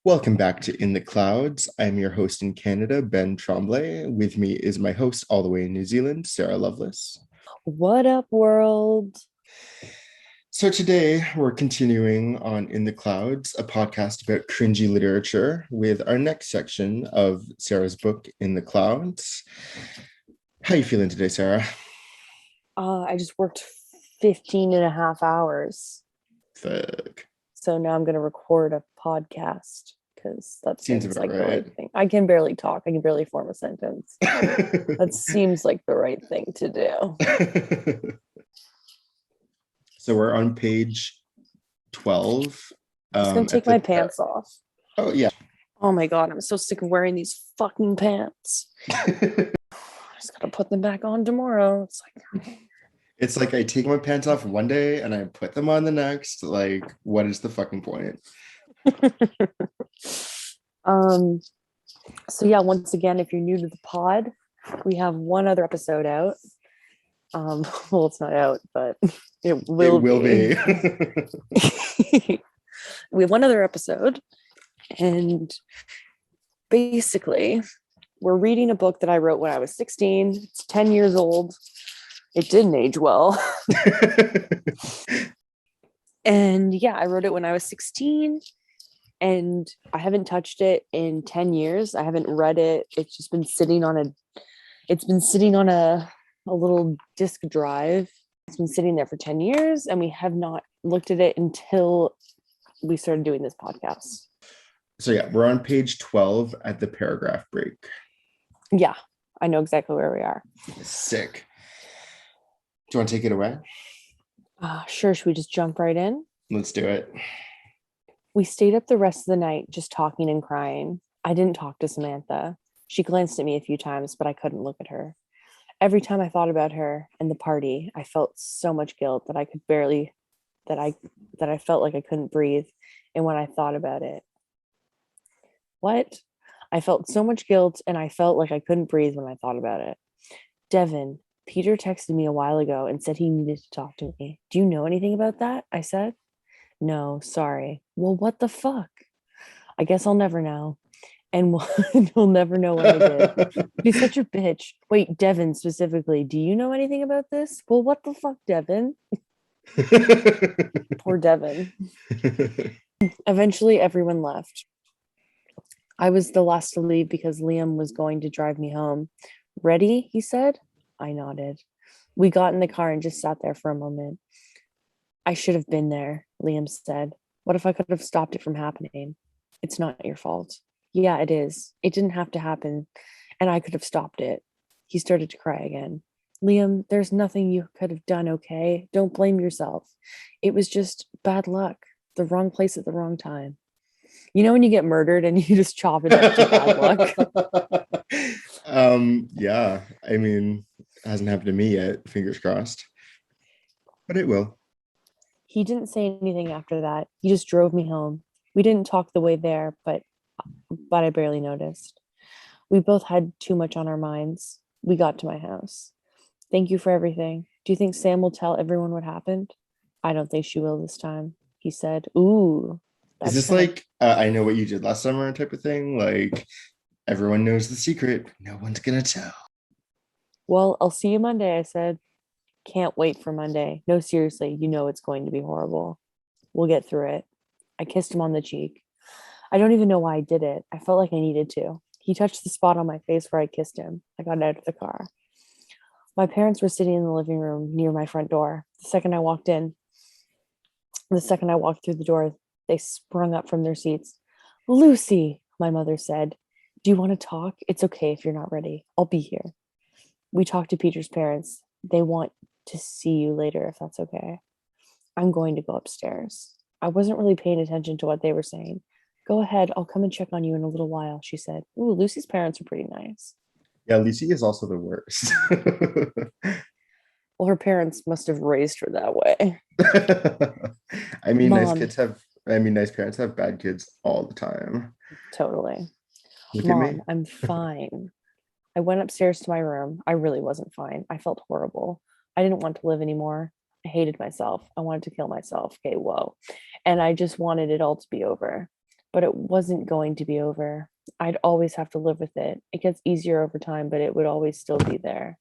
Welcome back to In the Clouds. I'm your host in Canada, Ben Tremblay. With me is my host all the way in New Zealand, Sarah Lovelace. What up, world? So today we're continuing on In the Clouds, a podcast about cringy literature with our next section of Sarah's book, In the Clouds. How you feeling today, Sarah? I just worked 15 and a half hours. Fuck. So now I'm going to record a podcast because that Seems seems about like the right. right thing. I can barely talk. I can barely form a sentence. That seems like the right thing to do. So we're on page 12. I'm just going to At take my the pants off. Oh yeah. Oh my God, I'm so sick of wearing these fucking pants. I just got to put them back on tomorrow. It's like, It's like I take my pants off one day and I put them on the next. Like, what is the fucking point? um, so yeah, once again, if you're new to the pod, we have one other episode out. Well, it's not out, but it It will will be. be. We have one other episode, and basically, we're reading a book that I wrote when I was 16. It's 10 years old. It didn't age well. And yeah, I wrote it when I was 16, and I haven't touched it in 10 years. I haven't read it. It's been sitting on a little disk drive. It's been sitting there for 10 years, and we have not looked at it until we started doing this podcast. So yeah, we're on page 12 at the paragraph break. Yeah, I know exactly where we are. Sick. Do you want to take it away? Sure, should we just jump right in? Let's do it. We stayed up the rest of the night just talking and crying. I didn't talk to Samantha. She glanced at me a few times, but I couldn't look at her. Every time I thought about her and the party, I felt so much guilt that I could barely that I felt like I couldn't breathe. And when I thought about it, what? I felt so much guilt and I felt like I couldn't breathe when I thought about it. Devin, Peter texted me a while ago and said he needed to talk to me. Do you know anything about that? I said. No, sorry. Well, what the fuck? I guess I'll never know. And we'll never know what I did. He's such a bitch. Wait, Devin specifically, do you know anything about this? Well, what the fuck, Devin? Poor Devin. Eventually, everyone left. I was the last to leave because Liam was going to drive me home. Ready? He said. I nodded. We got in the car and just sat there for a moment. I should have been there, Liam said. What if I could have stopped it from happening? It's not your fault. Yeah, it is. It didn't have to happen, and I could have stopped it. He started to cry again. Liam, there's nothing you could have done, okay? Don't blame yourself. It was just bad luck, the wrong place at the wrong time. You know when you get murdered and you just chop it up to bad luck? Yeah, I mean, it hasn't happened to me yet, fingers crossed. But it will. He didn't say anything after that. He just drove me home. We didn't talk the way there, but I barely noticed. We both had too much on our minds. We got to my house. Thank you for everything. Do you think Sam will tell everyone what happened? I don't think she will this time, he said. Ooh, Is that's this kind of, like I know what you did last summer type of thing? Like everyone knows the secret, but no one's gonna tell. well, I'll see you Monday, I said. Can't wait for Monday. No, seriously, you know it's going to be horrible. We'll get through it. I kissed him on the cheek. I don't even know why I did it. I felt like I needed to. He touched the spot on my face where I kissed him. I got out of the car. My parents were sitting in the living room near my front door. The second I walked through the door, they sprung up from their seats. Lucy, my mother said, do you want to talk? It's okay if you're not ready. I'll be here. We talked to Peter's parents. They want to see you later if that's okay. I'm going to go upstairs. I wasn't really paying attention to what they were saying. Go ahead, I'll come and check on you in a little while, she said. Ooh, Lucy's parents are pretty nice. Yeah, Lucy is also the worst. Well, her parents must have raised her that way. I mean, Mom, nice parents have bad kids all the time. totally. Look at me. Mom, I'm fine. I went upstairs to my room. I really wasn't fine. I felt horrible. I didn't want to live anymore. I hated myself. I wanted to kill myself. Okay, whoa. And I just wanted it all to be over. but it wasn't going to be over. I'd always have to live with it. It gets easier over time, but it would always still be there.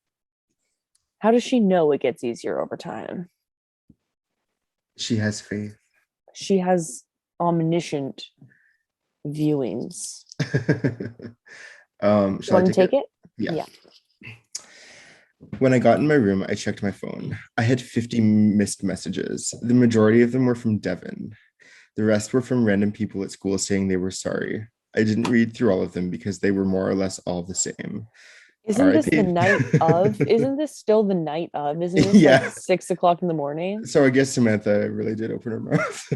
How does she know it gets easier over time? She has faith. She has omniscient viewings. You Shall I want to take it? take it? Yeah. Yeah. When I got in my room, I checked my phone. I had 50 missed messages. The majority of them were from Devin. The rest were from random people at school saying they were sorry. I didn't read through all of them because they were more or less all the same. Isn't this the RIP. night of? Isn't this still the night of? Isn't this like Yeah. 6 o'clock in the morning? So I guess Samantha really did open her mouth.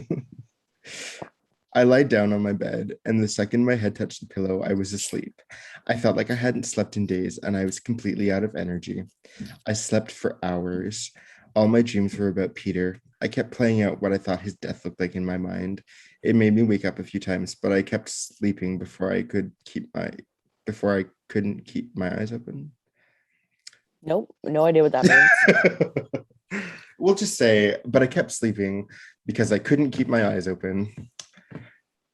I lied down on my bed, and the second my head touched the pillow, I was asleep. I felt like I hadn't slept in days, and I was completely out of energy. I slept for hours. All my dreams were about Peter. I kept playing out what I thought his death looked like in my mind. It made me wake up a few times, but I kept sleeping before I couldn't keep my eyes open. Nope. No idea what that means. We'll just say, but I kept sleeping because I couldn't keep my eyes open.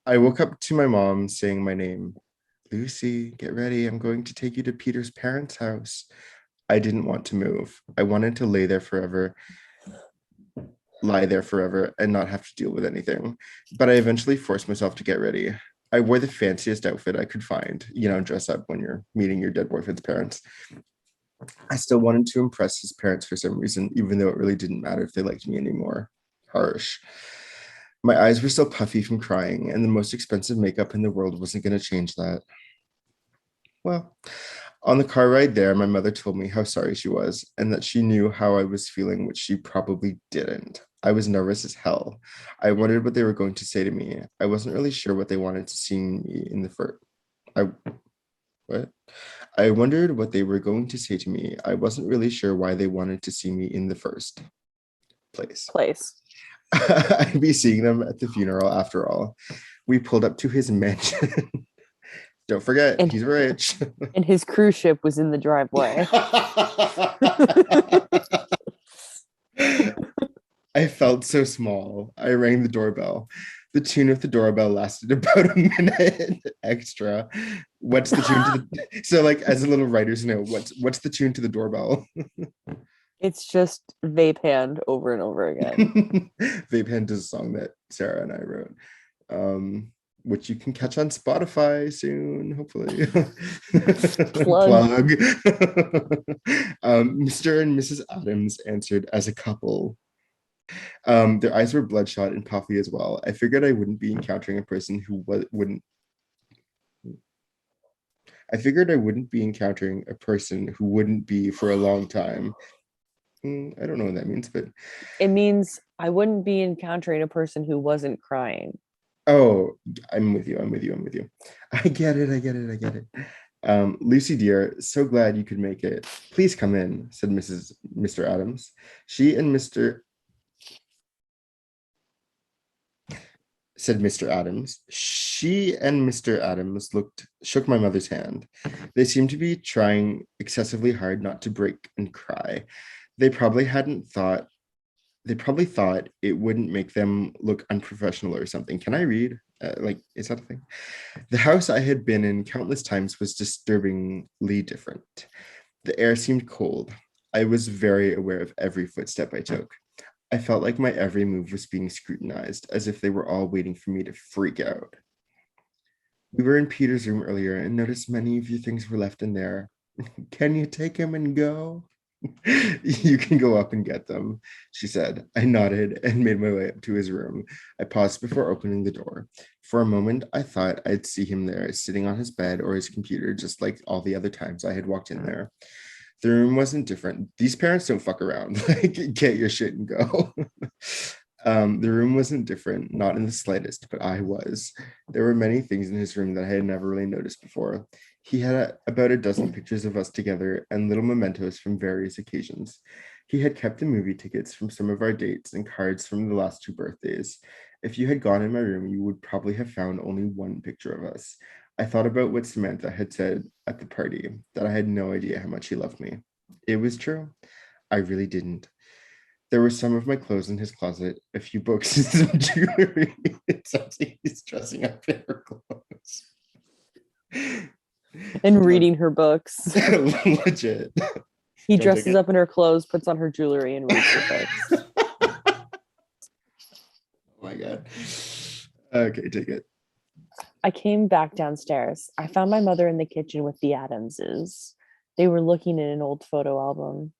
I woke up to my mom saying my name. Lucy, get ready. I'm going to take you to Peter's parents' house. I didn't want to move. I wanted to lie there forever and not have to deal with anything. But I eventually forced myself to get ready. I wore the fanciest outfit I could find, dress up when you're meeting your dead boyfriend's parents. I still wanted to impress his parents for some reason, even though it really didn't matter if they liked me anymore. Harsh. My eyes were still puffy from crying, and the most expensive makeup in the world wasn't going to change that. Well, on the car ride there, my mother told me how sorry she was and that she knew how I was feeling, which she probably didn't. I was nervous as hell. I wondered what they were going to say to me. I wasn't really sure what they wanted to see me in the first. I what? I wondered what they were going to say to me. I wasn't really sure why they wanted to see me in the first place. I'd be seeing them at the funeral after all. We pulled up to his mansion. Don't forget, And he's rich. and his cruise ship was in the driveway. I felt so small. I rang the doorbell. The tune of the doorbell lasted about a minute extra. What's the tune to the so like as a little writer's note, what's the tune to the doorbell? It's just vape hand over and over again. Vape Hand is a song that Sarah and I wrote. Which you can catch on Spotify soon, hopefully. Plug. Plug. Mr. and Mrs. Adams answered as a couple. Their eyes were bloodshot and puffy as well. I figured I wouldn't be encountering a person who wouldn't. I figured I wouldn't be encountering a person who wouldn't be for a long time. I don't know what that means, but It means I wouldn't be encountering a person who wasn't crying. oh, I'm with you. I'm with you. I'm with you. I get it. I get it. I get it. Lucy dear, so glad you could make it. Please come in, said Mr. Adams. She and Mr. said Mr. Adams. She and Mr. Adams shook my mother's hand. They seemed to be trying excessively hard not to break and cry. They probably thought it wouldn't make them look unprofessional or something. Can I read? Is that a thing? The house I had been in countless times was disturbingly different. The air seemed cold. I was very aware of every footstep I took. I felt like my every move was being scrutinized, as if they were all waiting for me to freak out. We were in Peter's room earlier and noticed many of your things were left in there. Can you take him and go? You can go up and get them, she said. I nodded and made my way up to his room. I paused before opening the door. For a moment, I thought I'd see him there, sitting on his bed or his computer, just like all the other times I had walked in there. The room wasn't different. These parents don't fuck around. Like, get your shit and go. The room wasn't different, not in the slightest, but I was. There were many things in his room that I had never really noticed before. He had about a dozen pictures of us together and little mementos from various occasions. He had kept the movie tickets from some of our dates and cards from the last two birthdays. If you had gone in my room, you would probably have found only one picture of us. I thought about what Samantha had said at the party, that I had no idea how much he loved me. It was true. I really didn't. There were some of my clothes in his closet, a few books and some jewelry. It sounds like he's dressing up in her clothes. And reading her books. Legit. He Don't take dresses it. up in her clothes, puts on her jewelry, and reads her books. Oh my God. Okay, take it. I came back downstairs. I found my mother in the kitchen with the Adamses. They were looking at an old photo album.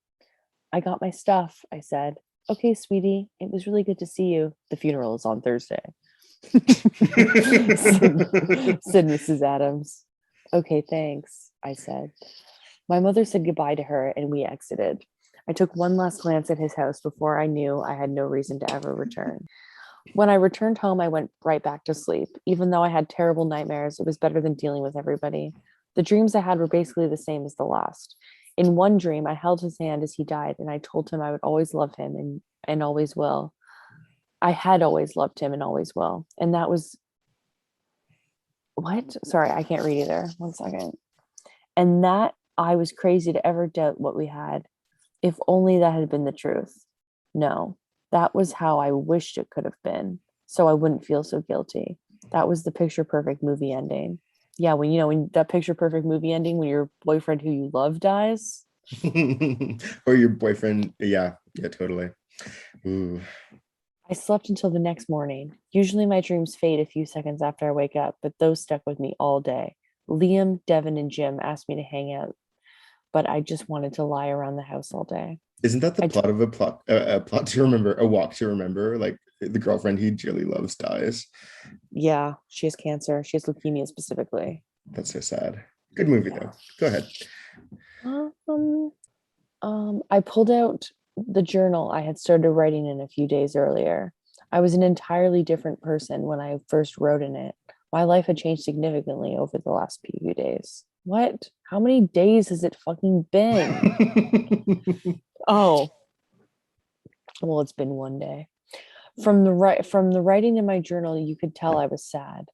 I got my stuff, I said. Okay, sweetie, it was really good to see you. The funeral is on Thursday. said Mrs. Adams. Okay, thanks, I said. My mother said goodbye to her and we exited. I took one last glance at his house before I knew I had no reason to ever return. When I returned home, I went right back to sleep. Even though I had terrible nightmares, it was better than dealing with everybody. The dreams I had were basically the same as the last. In one dream, I held his hand as he died, and I told him I would always love him and always will. I had always loved him and always will. And that was what? Sorry, I can't read either. 1 second. And that I was crazy to ever doubt what we had. If only that had been the truth. No, that was how I wished it could have been, so I wouldn't feel so guilty. That was the picture perfect movie ending. Yeah, when that picture perfect movie ending when your boyfriend who you love dies. Or your boyfriend. Yeah, totally. Ooh. I slept until the next morning. Usually my dreams fade a few seconds after I wake up, but those stuck with me all day. Liam, Devin, and Jim asked me to hang out, but I just wanted to lie around the house all day. Isn't that the I plot of a plot to remember, a walk to remember? Like the girlfriend he dearly loves dies. Yeah, she has cancer. She has leukemia specifically. That's so sad. Good movie Yeah. though. Go ahead. I pulled out the journal I had started writing in a few days earlier. I was an entirely different person when I first wrote in it. My life had changed significantly over the last few days. What? How many days has it fucking been? Oh, well, it's been one day. From the writing in my journal, you could tell I was sad,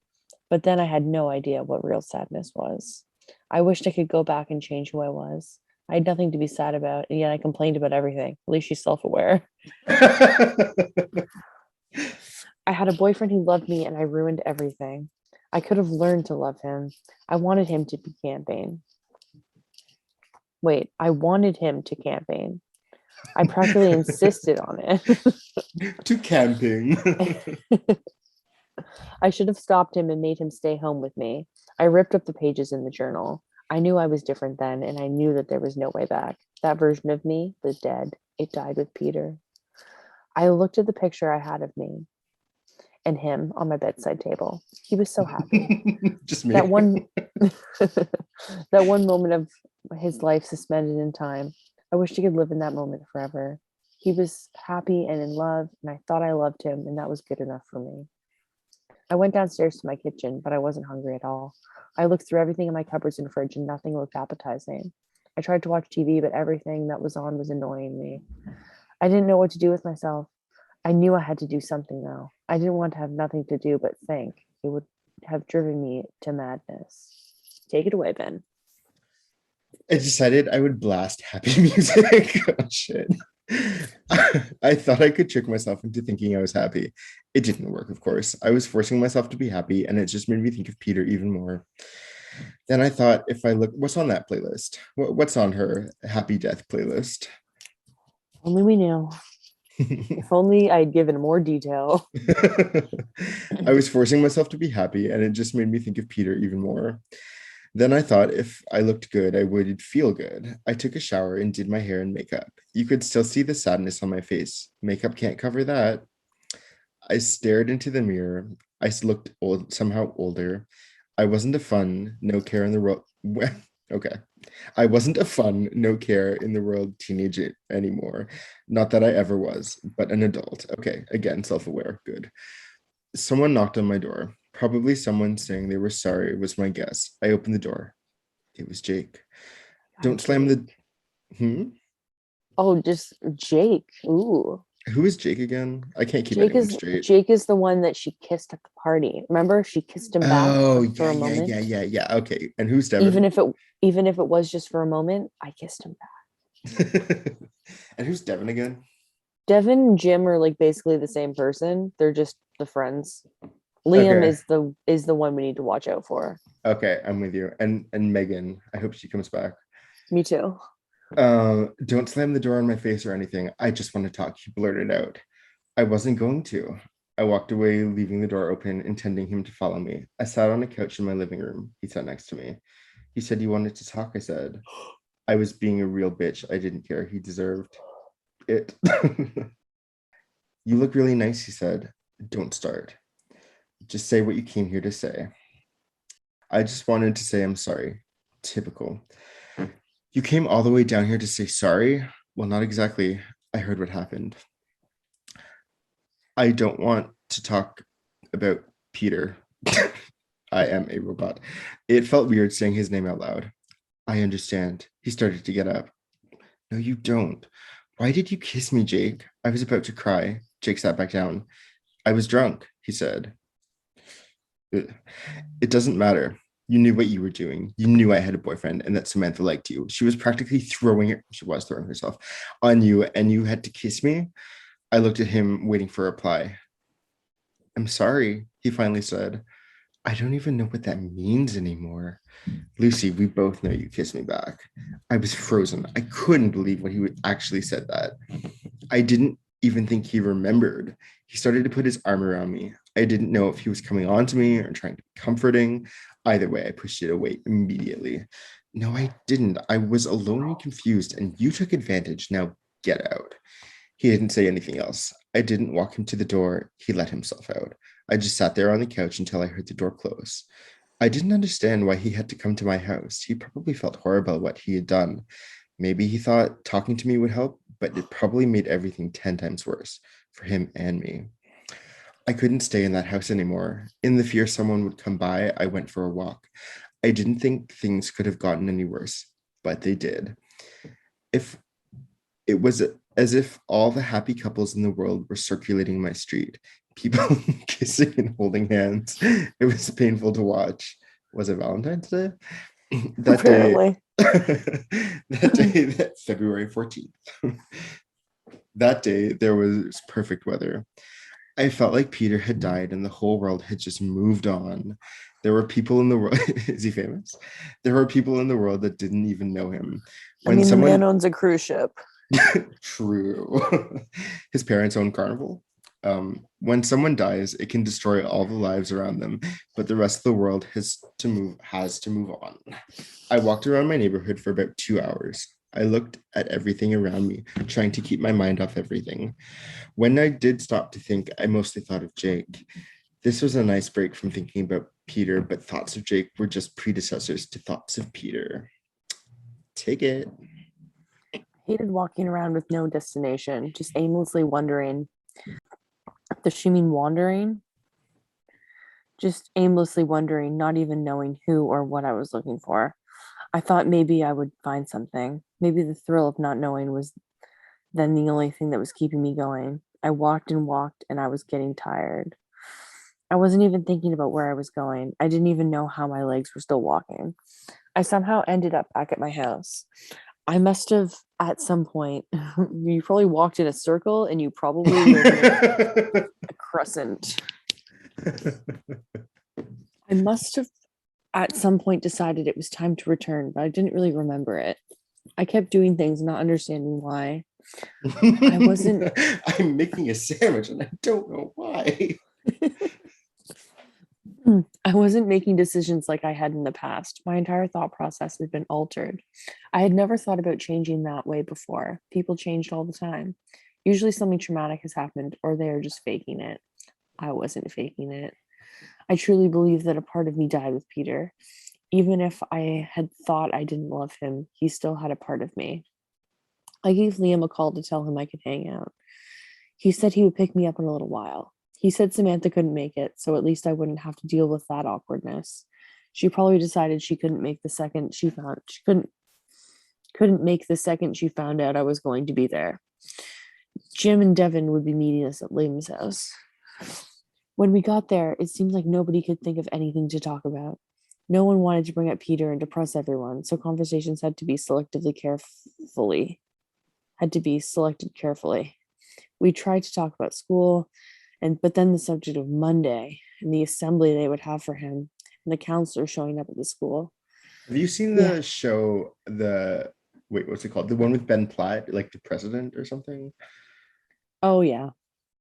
but then I had no idea what real sadness was. I wished I could go back and change who I was. I had nothing to be sad about, and yet I complained about everything. At least she's self-aware. I had a boyfriend who loved me, and I ruined everything. I could have learned to love him. I wanted him to be camping. Wait, I wanted him to camping. I practically insisted on it. To camping. I should have stopped him and made him stay home with me. I ripped up the pages in the journal. I knew I was different then, and I knew that there was no way back. That version of me was dead. It died with Peter. I looked at the picture I had of me and him on my bedside table. He was so happy. Just me. That one that one moment of his life suspended in time. I wished he could live in that moment forever. He was happy and in love, and I thought I loved him, and that was good enough for me. I went downstairs to my kitchen, but I wasn't hungry at all. I looked through everything in my cupboards and fridge, and nothing looked appetizing. I tried to watch TV, but everything that was on was annoying me. I didn't know what to do with myself. I knew I had to do something, though. I didn't want to have nothing to do but think. It would have driven me to madness. Take it away, Ben. I decided I would blast happy music. Oh, shit. I thought I could trick myself into thinking I was happy. It didn't work, of course. I was forcing myself to be happy, and it just made me think of Peter even more. Then I thought, if I look, what's on that playlist? What's on her happy death playlist? Only we knew. If only I'd given more detail. I was forcing myself to be happy, and it just made me think of Peter even more. Then I thought if I looked good, I would feel good. I took a shower and did my hair and makeup. You could still see the sadness on my face. Makeup can't cover that. I stared into the mirror. I looked old, somehow older. I wasn't a fun, no care in the world. Okay. I wasn't a fun, no care in the world teenager anymore. Not that I ever was, but an adult. Okay. Again, self aware. Good. Someone knocked on my door. Probably someone saying they were sorry was my guess. I opened the door. It was Jake. Don't slam the. Oh, just Jake. Ooh. Who is Jake again? I can't keep anyone straight. Jake is the one that she kissed at the party. Remember, she kissed him back Oh, for yeah, a yeah, moment. yeah. Okay. And who's Devin? Even if it was just for a moment, I kissed him back. And who's Devin again? Devin and Jim are like basically the same person. They're just the friends. Liam Okay. is the one we need to watch out for. Okay, I'm with you. And Megan, I hope she comes back. Me too. Don't slam the door in my face or anything. I just want to talk, he blurted out. I wasn't going to. I walked away, leaving the door open, intending him to follow me. I sat on a couch in my living room. He sat next to me. He said he wanted to talk, I said. I was being a real bitch. I didn't care. He deserved it. You look really nice, he said. Don't start. Just say what you came here to say. I just wanted to say I'm sorry. Typical. You came all the way down here to say sorry? Well, not exactly. I heard what happened. I don't want to talk about Peter. I am a robot. It felt weird saying his name out loud. I understand. He started to get up. No, you don't. Why did you kiss me, Jake? I was about to cry. Jake sat back down. I was drunk, he said. It doesn't matter. You knew what you were doing. You knew I had a boyfriend and that Samantha liked you. She was practically she was throwing herself on you, and you had to kiss me. I looked at him, waiting for a reply. I'm sorry, he finally said. I don't even know what that means anymore. Lucy, we both know you kissed me back. I was frozen. I couldn't believe what he actually said that. I didn't even think he remembered. He started to put his arm around me. I didn't know if he was coming on to me or trying to be comforting. Either way, I pushed it away immediately. No, I didn't. I was alone and confused, and you took advantage. Now get out. He didn't say anything else. I didn't walk him to the door. He let himself out. I just sat there on the couch until I heard the door close. I didn't understand why he had to come to my house. He probably felt horrible at what he had done. Maybe he thought talking to me would help, but it probably made everything 10 times worse for him and me. I couldn't stay in that house anymore. In the fear someone would come by, I went for a walk. I didn't think things could have gotten any worse, but they did. If it was as if all the happy couples in the world were circulating my street, people kissing and holding hands. It was painful to watch. Was it Valentine's Day? That day, Apparently. that February 14th. That day, there was perfect weather. I felt like Peter had died and the whole world had just moved on. There were people in the world. Is he famous? There were people in the world that didn't even know him. I When mean, the man someone owns a cruise ship. True. His parents own Carnival. When someone dies, it can destroy all the lives around them, but the rest of the world has to move on. I walked around my neighborhood for about 2 hours. I looked at everything around me, trying to keep my mind off everything. When I did stop to think, I mostly thought of Jake. This was a nice break from thinking about Peter, but thoughts of Jake were just predecessors to thoughts of Peter. Take it. Hated walking around with no destination, just aimlessly wondering. Does she mean wandering? Just aimlessly wondering, not even knowing who or what I was looking for. I thought maybe I would find something. Maybe the thrill of not knowing was then the only thing that was keeping me going. I walked and walked, and I was getting tired. I wasn't even thinking about where I was going. I didn't even know how my legs were still walking. I somehow ended up back at my house. I must have at some point, you probably walked in a circle and you probably lived in a crescent. I must have at some point decided it was time to return, but I didn't really remember it. I kept doing things, not understanding why. I wasn't. I'm making a sandwich and I don't know why. I wasn't making decisions like I had in the past. My entire thought process had been altered. I had never thought about changing that way before. People changed all the time. Usually something traumatic has happened or they are just faking it. I wasn't faking it. I truly believe that a part of me died with Peter. Even if I had thought I didn't love him, he still had a part of me. I gave Liam a call to tell him I could hang out. He said he would pick me up in a little while. He said Samantha couldn't make it, so at least I wouldn't have to deal with that awkwardness. She probably decided she couldn't make the second she found she couldn't make the second she found out I was going to be there. Jim and Devin would be meeting us at Liam's house. When we got there, it seemed like nobody could think of anything to talk about. No one wanted to bring up Peter and depress everyone, so conversations had to be selected carefully. We tried to talk about school, but then the subject of Monday and the assembly they would have for him and the counselor showing up at the school. Have you seen Yeah. the show, wait, what's it called? The one with Ben Platt, like the president or something? Oh yeah.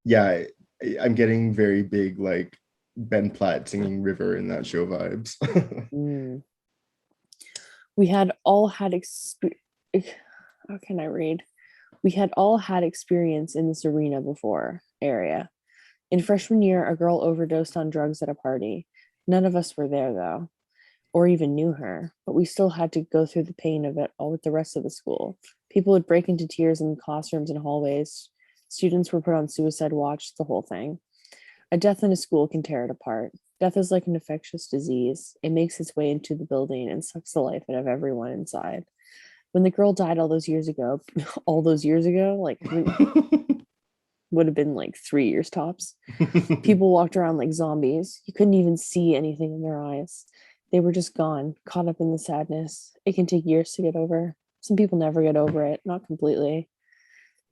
Yeah, I'm getting very big, like Ben Platt singing River in that show vibes. Mm. We had all had how can I read? We had all had experience in this arena before area. In freshman year, a girl overdosed on drugs at a party. None of us were there though, or even knew her, but we still had to go through the pain of it all with the rest of the school. People would break into tears in classrooms and hallways. Students were put on suicide watch, the whole thing. A death in a school can tear it apart. Death is like an infectious disease. It makes its way into the building and sucks the life out of everyone inside. When the girl died all those years ago, all those years ago, like would have been like 3 years tops. People walked around like zombies. You couldn't even see anything in their eyes. They were just gone, caught up in the sadness. It can take years to get over. Some people never get over it, not completely.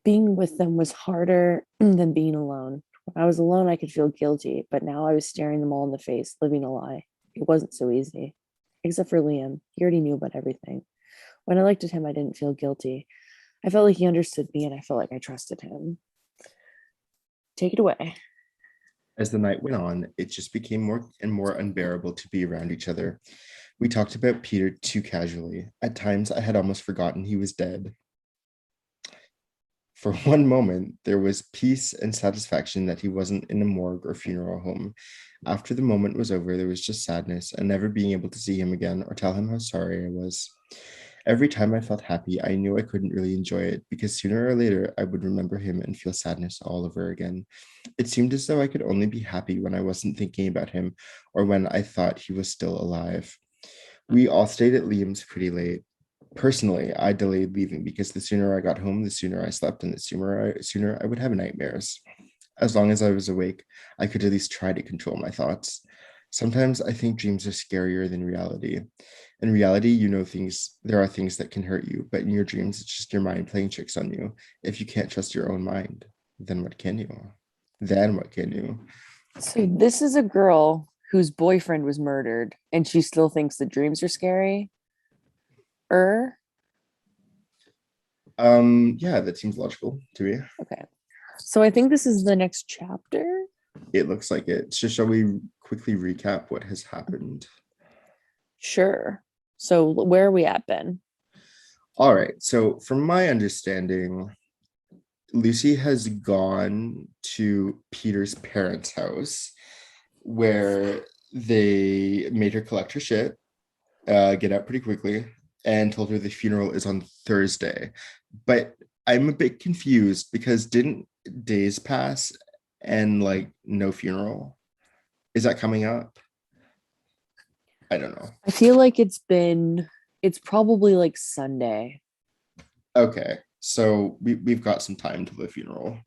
Being with them was harder than being alone. When I was alone, I could feel guilty, but now I was staring them all in the face, living a lie. It wasn't so easy. Except for Liam. He already knew about everything. When I looked at him, I didn't feel guilty. I felt like he understood me and I felt like I trusted him. Take it away. As the night went on, it just became more and more unbearable to be around each other. We talked about Peter too casually. At times, I had almost forgotten he was dead. For one moment, there was peace and satisfaction that he wasn't in a morgue or funeral home. After the moment was over, there was just sadness and never being able to see him again or tell him how sorry I was. Every time I felt happy, I knew I couldn't really enjoy it because sooner or later I would remember him and feel sadness all over again. It seemed as though I could only be happy when I wasn't thinking about him or when I thought he was still alive. We all stayed at Liam's pretty late. Personally, I delayed leaving because the sooner I got home, the sooner I slept, and the sooner I would have nightmares. As long as I was awake, I could at least try to control my thoughts. Sometimes I think dreams are scarier than reality. In reality, there are things that can hurt you, but in your dreams, it's just your mind playing tricks on you. If you can't trust your own mind, then what can you? Then what can you? So this is a girl whose boyfriend was murdered and she still thinks the dreams are scary. Yeah, that seems logical to me. Okay. So I think this is the next chapter. It looks like it. So shall we quickly recap what has happened? Sure. So where are we at, Ben? All right. So from my understanding, Lucy has gone to Peter's parents' house where they made her collect her shit, get out pretty quickly, and told her the funeral is on Thursday. But I'm a bit confused because didn't days pass and like no funeral? Is that coming up? I don't know. I feel like it's probably like Sunday. Okay. So we've got some time till the funeral.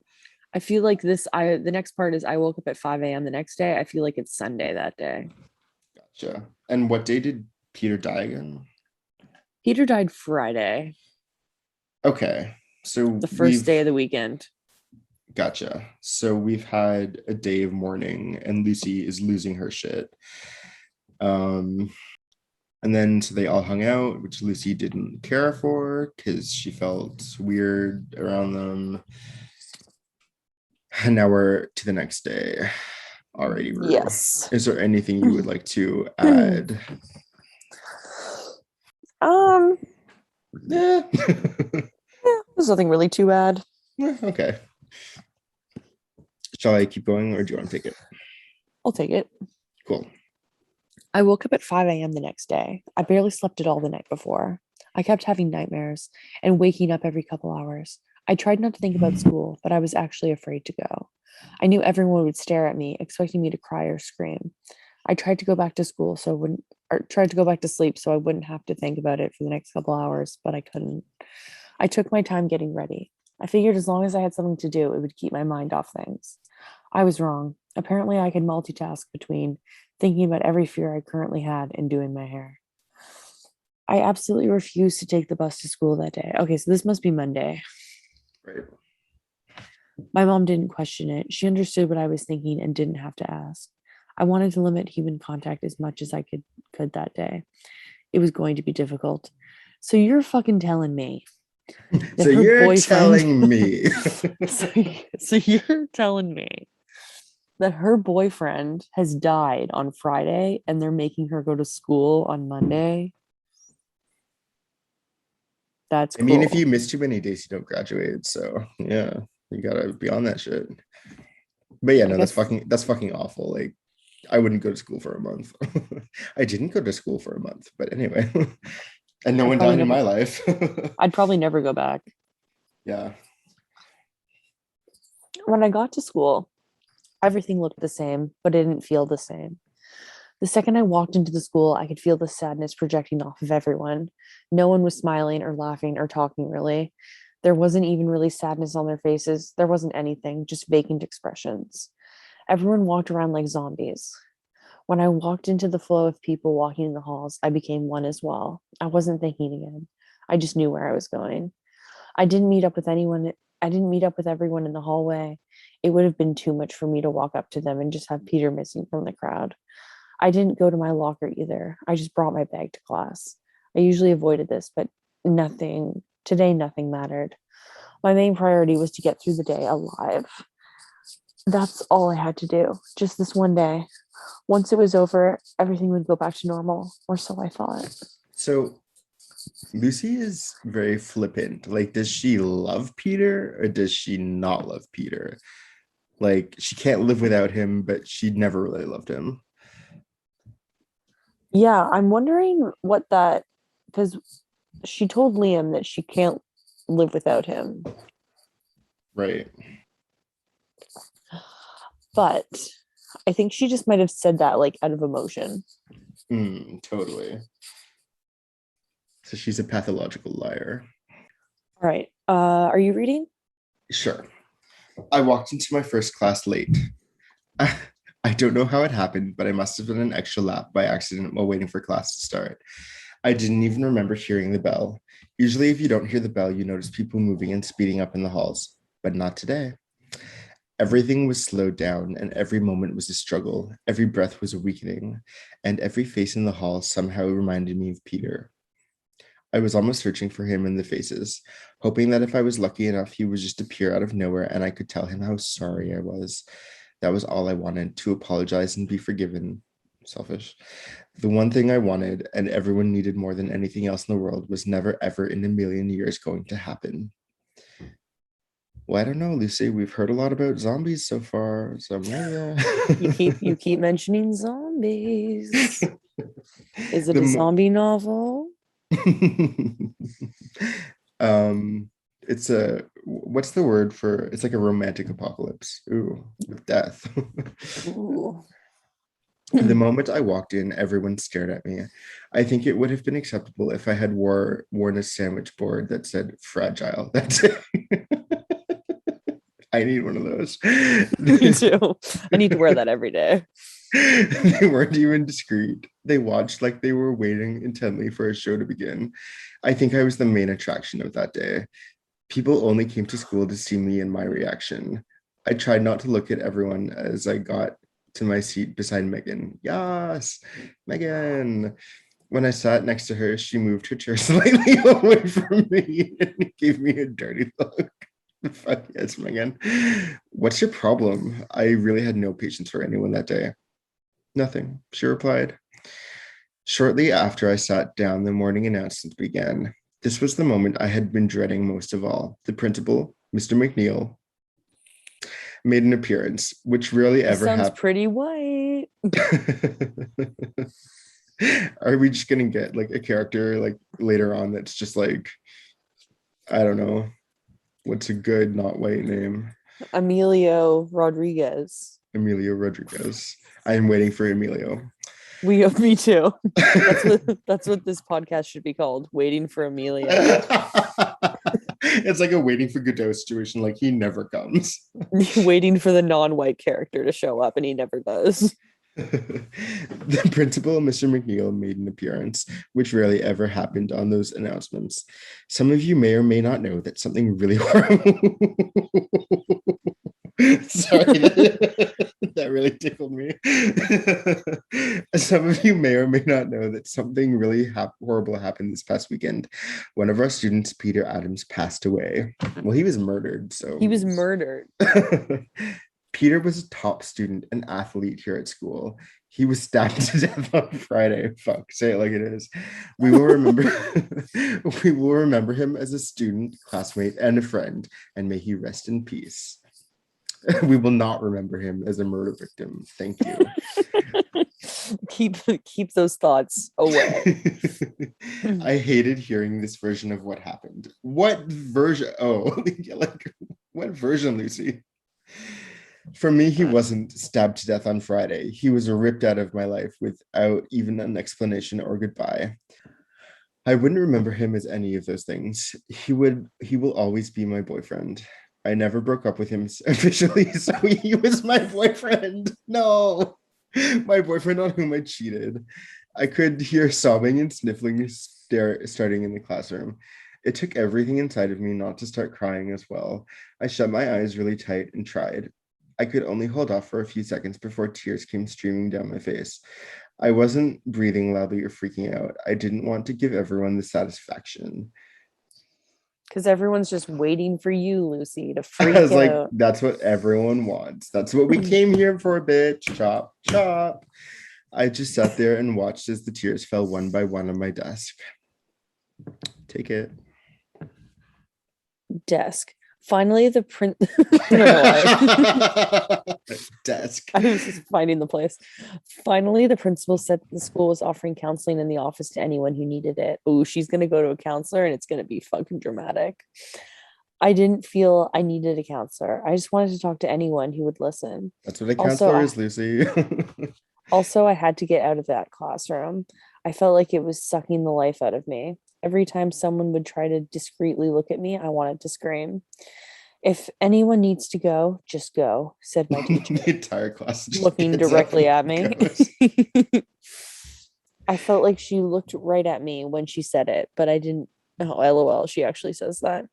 I feel like the next part is I woke up at 5 a.m. the next day. I feel like it's Sunday that day. Gotcha. And what day did Peter die again? Peter died Friday, Okay. So the first day of the weekend. gotcha. So we've had a day of mourning and Lucy is losing her shit. And then so they all hung out, which Lucy didn't care for because she felt weird around them. And now we're to the next day. Alrighty, Rue. Yes. Is there anything you would like to add? Yeah, there's nothing really too bad. Okay. Shall I keep going or do you want to take it? I'll take it. Cool. I woke up at 5 a.m. the next day. I barely slept at all the night before. I kept having nightmares and waking up every couple hours. I tried not to think about school, but I was actually afraid to go. I knew everyone would stare at me, expecting me to cry or scream. I tried to go back to school tried to go back to sleep so I wouldn't have to think about it for the next couple hours, but I couldn't. I took my time getting ready. I figured as long as I had something to do, it would keep my mind off things. I was wrong. Apparently, I could multitask between thinking about every fear I currently had and doing my hair. I absolutely refused to take the bus to school that day. Okay, so this must be Monday. Right. My mom didn't question it. She understood what I was thinking and didn't have to ask. I wanted to limit human contact as much as I could that day. It was going to be difficult. So you're fucking telling me that So her you're boyfriend telling me. so, so you're telling me that her boyfriend has died on Friday and they're making her go to school on Monday? That's I mean, if you cruel. miss too many days, you don't graduate. So yeah, you gotta be on that shit. But yeah, I no, guess that's fucking awful. Like, I wouldn't go to school for a month. I didn't go to school for a month, but anyway. And no I'd one probably died in never my life. I'd probably never go back. Yeah. When I got to school, everything looked the same, but it didn't feel the same. The second I walked into the school, I could feel the sadness projecting off of everyone. No one was smiling or laughing or talking really. There wasn't even really sadness on their faces. There wasn't anything, just vacant expressions. Everyone walked around like zombies. When I walked into the flow of people walking in the halls, I became one as well. I wasn't thinking again. I just knew where I was going. I didn't meet up with anyone. I didn't meet up with everyone in the hallway. It would have been too much for me to walk up to them and just have Peter missing from the crowd. I didn't go to my locker either. I just brought my bag to class. I usually avoided this, but nothing mattered. My main priority was to get through the day alive. That's all I had to do, just this one day. Once it was over, everything would go back to normal, or so I thought. So Lucy is very flippant. Like, does she love Peter or does she not love Peter? Like, she can't live without him, but she never really loved him. Yeah, I'm wondering what that, because she told Liam that she can't live without him, Right. but I think she just might have said that like out of emotion. Totally. So she's a pathological liar. All right. Are you reading? Sure. I walked into my first class late. I don't know how it happened, but I must have done an extra lap by accident while waiting for class to start. I didn't even remember hearing the bell. Usually, if you don't hear the bell, you notice people moving and speeding up in the halls, but not today. Everything was slowed down, and every moment was a struggle. Every breath was a weakening, and every face in the hall somehow reminded me of Peter. I was almost searching for him in the faces, hoping that if I was lucky enough, he would just appear out of nowhere and I could tell him how sorry I was. That was all I wanted, to apologize and be forgiven. Selfish. The one thing I wanted, and everyone needed more than anything else in the world, was never ever in a million years going to happen. Well, I don't know, Lucy. We've heard a lot about zombies so far, so maybe. You keep mentioning zombies. Is it the a mo- zombie novel? it's a what's the word for it's like a romantic apocalypse. Ooh, with death. Ooh. The moment I walked in, everyone stared at me. I think it would have been acceptable if I had worn a sandwich board that said fragile. That's it. I need one of those. Me too. I need to wear that every day. They weren't even discreet. They watched like they were waiting intently for a show to begin. I think I was the main attraction of that day. People only came to school to see me and my reaction. I tried not to look at everyone as I got to my seat beside Megan. Yes, Megan. When I sat next to her, she moved her chair slightly away from me and gave me a dirty look. Fuck yes, Megan. What's your problem? I really had no patience for anyone that day. Nothing, she replied. Shortly after I sat down, the morning announcement began. This was the moment I had been dreading most of all. The principal, Mr. McNeil, made an appearance, which rarely This ever sounds happened. pretty white. Are we just gonna get like a character like later on that's just like, I don't know, what's a good not white name? Emilio Rodriguez. Emilio Rodriguez. I am waiting for Emilio. Me too. That's what this podcast should be called. Waiting for Emilio. It's like a waiting for Godot situation. Like he never comes. Waiting for the non-white character to show up, and he never does. The principal, Mr. McNeil, made an appearance, which rarely ever happened on those announcements. Some of you may or may not know that something really horrible. Sorry, that really tickled me. Some of you may or may not know that something really horrible happened this past weekend. One of our students, Peter Adams, passed away. Well, he was murdered, so. He was murdered. Peter was a top student, an athlete here at school. He was stabbed to death on Friday. Fuck, say it like it is. We will remember we will remember him as a student, classmate, and a friend, and may he rest in peace. We will not remember him as a murder victim. Thank you. Keep those thoughts away. I hated hearing this version of what happened. What version? Oh, like what version, Lucy? For me, he wasn't stabbed to death on Friday. He was ripped out of my life without even an explanation or goodbye. I wouldn't remember him as any of those things. He will always be my boyfriend. I never broke up with him officially, so he was my boyfriend. No, my boyfriend on whom I cheated. I could hear sobbing and sniffling starting in the classroom. It took everything inside of me not to start crying as well. I shut my eyes really tight and tried. I could only hold off for a few seconds before tears came streaming down my face. I wasn't breathing loudly or freaking out. I didn't want to give everyone the satisfaction. Because everyone's just waiting for you, Lucy, to freak I was like, out. that's what everyone wants. That's what we came here for, bitch. Chop, chop. I just sat there and watched as the tears fell one by one on my desk. Take it. Desk. Finally, the print. Desk. I was just finding the place. Finally, the principal said the school was offering counseling in the office to anyone who needed it. Oh, she's going to go to a counselor and it's going to be fucking dramatic. I didn't feel I needed a counselor. I just wanted to talk to anyone who would listen. That's what a counselor is, Lucy. Also, I had to get out of that classroom. I felt like it was sucking the life out of me. Every time someone would try to discreetly look at me, I wanted to scream. If anyone needs to go, just go, said my teacher. The entire class just looking directly at me. I felt like she looked right at me when she said it, but I didn't. Oh, LOL, she actually says that.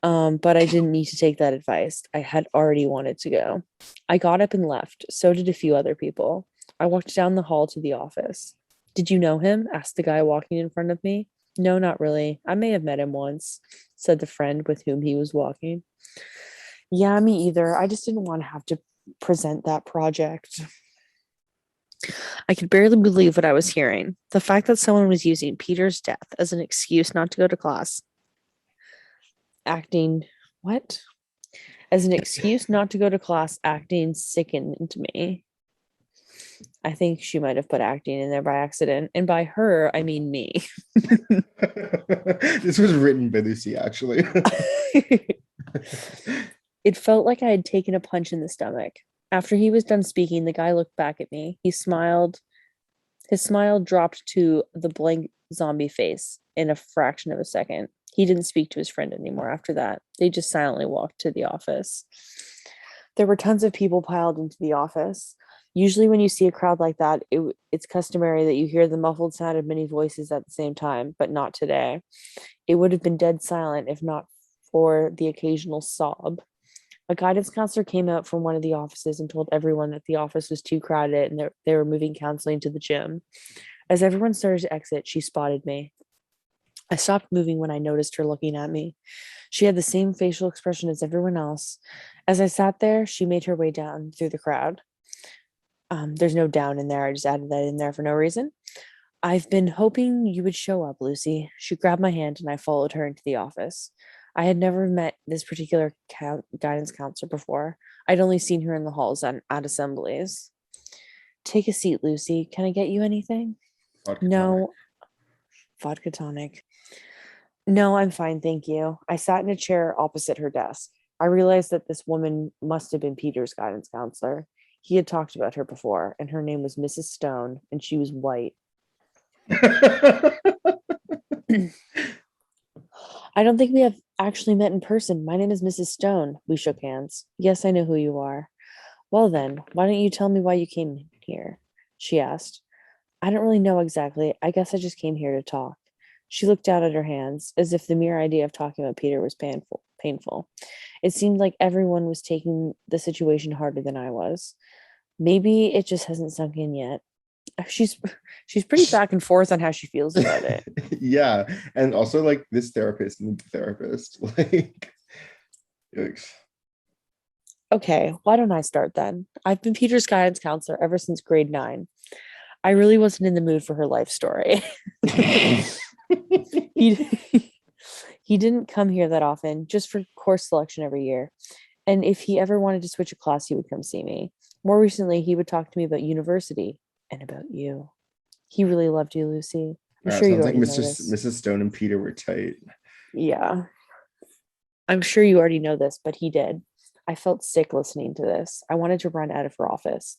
But I didn't need to take that advice. I had already wanted to go. I got up and left. So did a few other people. I walked down the hall to the office. Did you know him? Asked the guy walking in front of me. No, not really. I may have met him once, said the friend with whom he was walking. Yeah, me either. I just didn't want to have to present that project. I could barely believe what I was hearing. The fact that someone was using Peter's death as an excuse not to go to class. Acting, what? As an excuse not to go to class, acting sickened me. I think she might have put acting in there by accident. And by her, I mean me. This was written by Lucy, actually. It felt like I had taken a punch in the stomach. After he was done speaking, the guy looked back at me. He smiled. His smile dropped to the blank zombie face in a fraction of a second. He didn't speak to his friend anymore after that. They just silently walked to the office. There were tons of people piled into the office. Usually when you see a crowd like that, it's customary that you hear the muffled sound of many voices at the same time, but not today. It would have been dead silent if not for the occasional sob. A guidance counselor came out from one of the offices and told everyone that the office was too crowded and they were moving counseling to the gym. As everyone started to exit, she spotted me. I stopped moving when I noticed her looking at me. She had the same facial expression as everyone else. As I sat there, she made her way down through the crowd. There's no down in there. I just added that in there for no reason. I've been hoping you would show up, Lucy. She grabbed my hand and I followed her into the office. I had never met this particular guidance counselor before. I'd only seen her in the halls at assemblies. Take a seat, Lucy. Can I get you anything? Vodka No. tonic. Vodka tonic. No, I'm fine, thank you. I sat in a chair opposite her desk. I realized that this woman must have been Peter's guidance counselor. He had talked about her before, and her name was Mrs. Stone, and she was white. I don't think we have actually met in person. My name is Mrs. Stone. We shook hands. Yes, I know who you are. Well then, why don't you tell me why you came here? She asked. I don't really know exactly. I guess I just came here to talk. She looked down at her hands, as if the mere idea of talking about Peter was painful. It seemed like everyone was taking the situation harder than I was. Maybe it just hasn't sunk in yet. She's she's pretty back and forth on how she feels about it. Yeah. And also like this therapist and the therapist. Like, yikes. Okay, why don't I start then? I've been Peter's guidance counselor ever since grade 9. I really wasn't in the mood for her life story. he he didn't come here that often, just for course selection every year. And if he ever wanted to switch a class, he would come see me. More recently, he would talk to me about university and about you. He really loved you, Lucy. I'm sure you Sounds like already know Mr. this. Mrs. Stone and Peter were tight. Yeah, I'm sure you already know this, but he did. I felt sick listening to this. I wanted to run out of her office.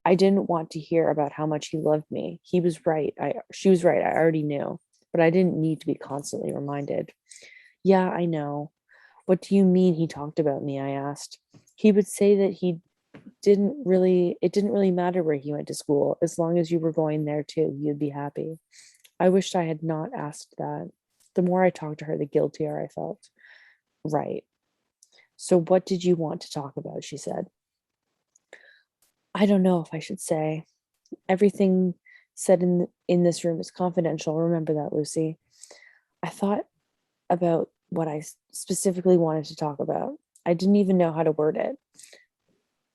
I didn't want to hear about how much he loved me. He was right. She was right. I already knew, but I didn't need to be constantly reminded. Yeah, I know. What do you mean he talked about me? I asked. He would say that it didn't really matter where he went to school. As long as you were going there too, you'd be happy. I wished I had not asked that. The more I talked to her, the guiltier I felt. Right. So what did you want to talk about? She said. I don't know if I should say. Everything said in this room is confidential. Remember that, Lucy. I thought about what I specifically wanted to talk about. I didn't even know how to word it.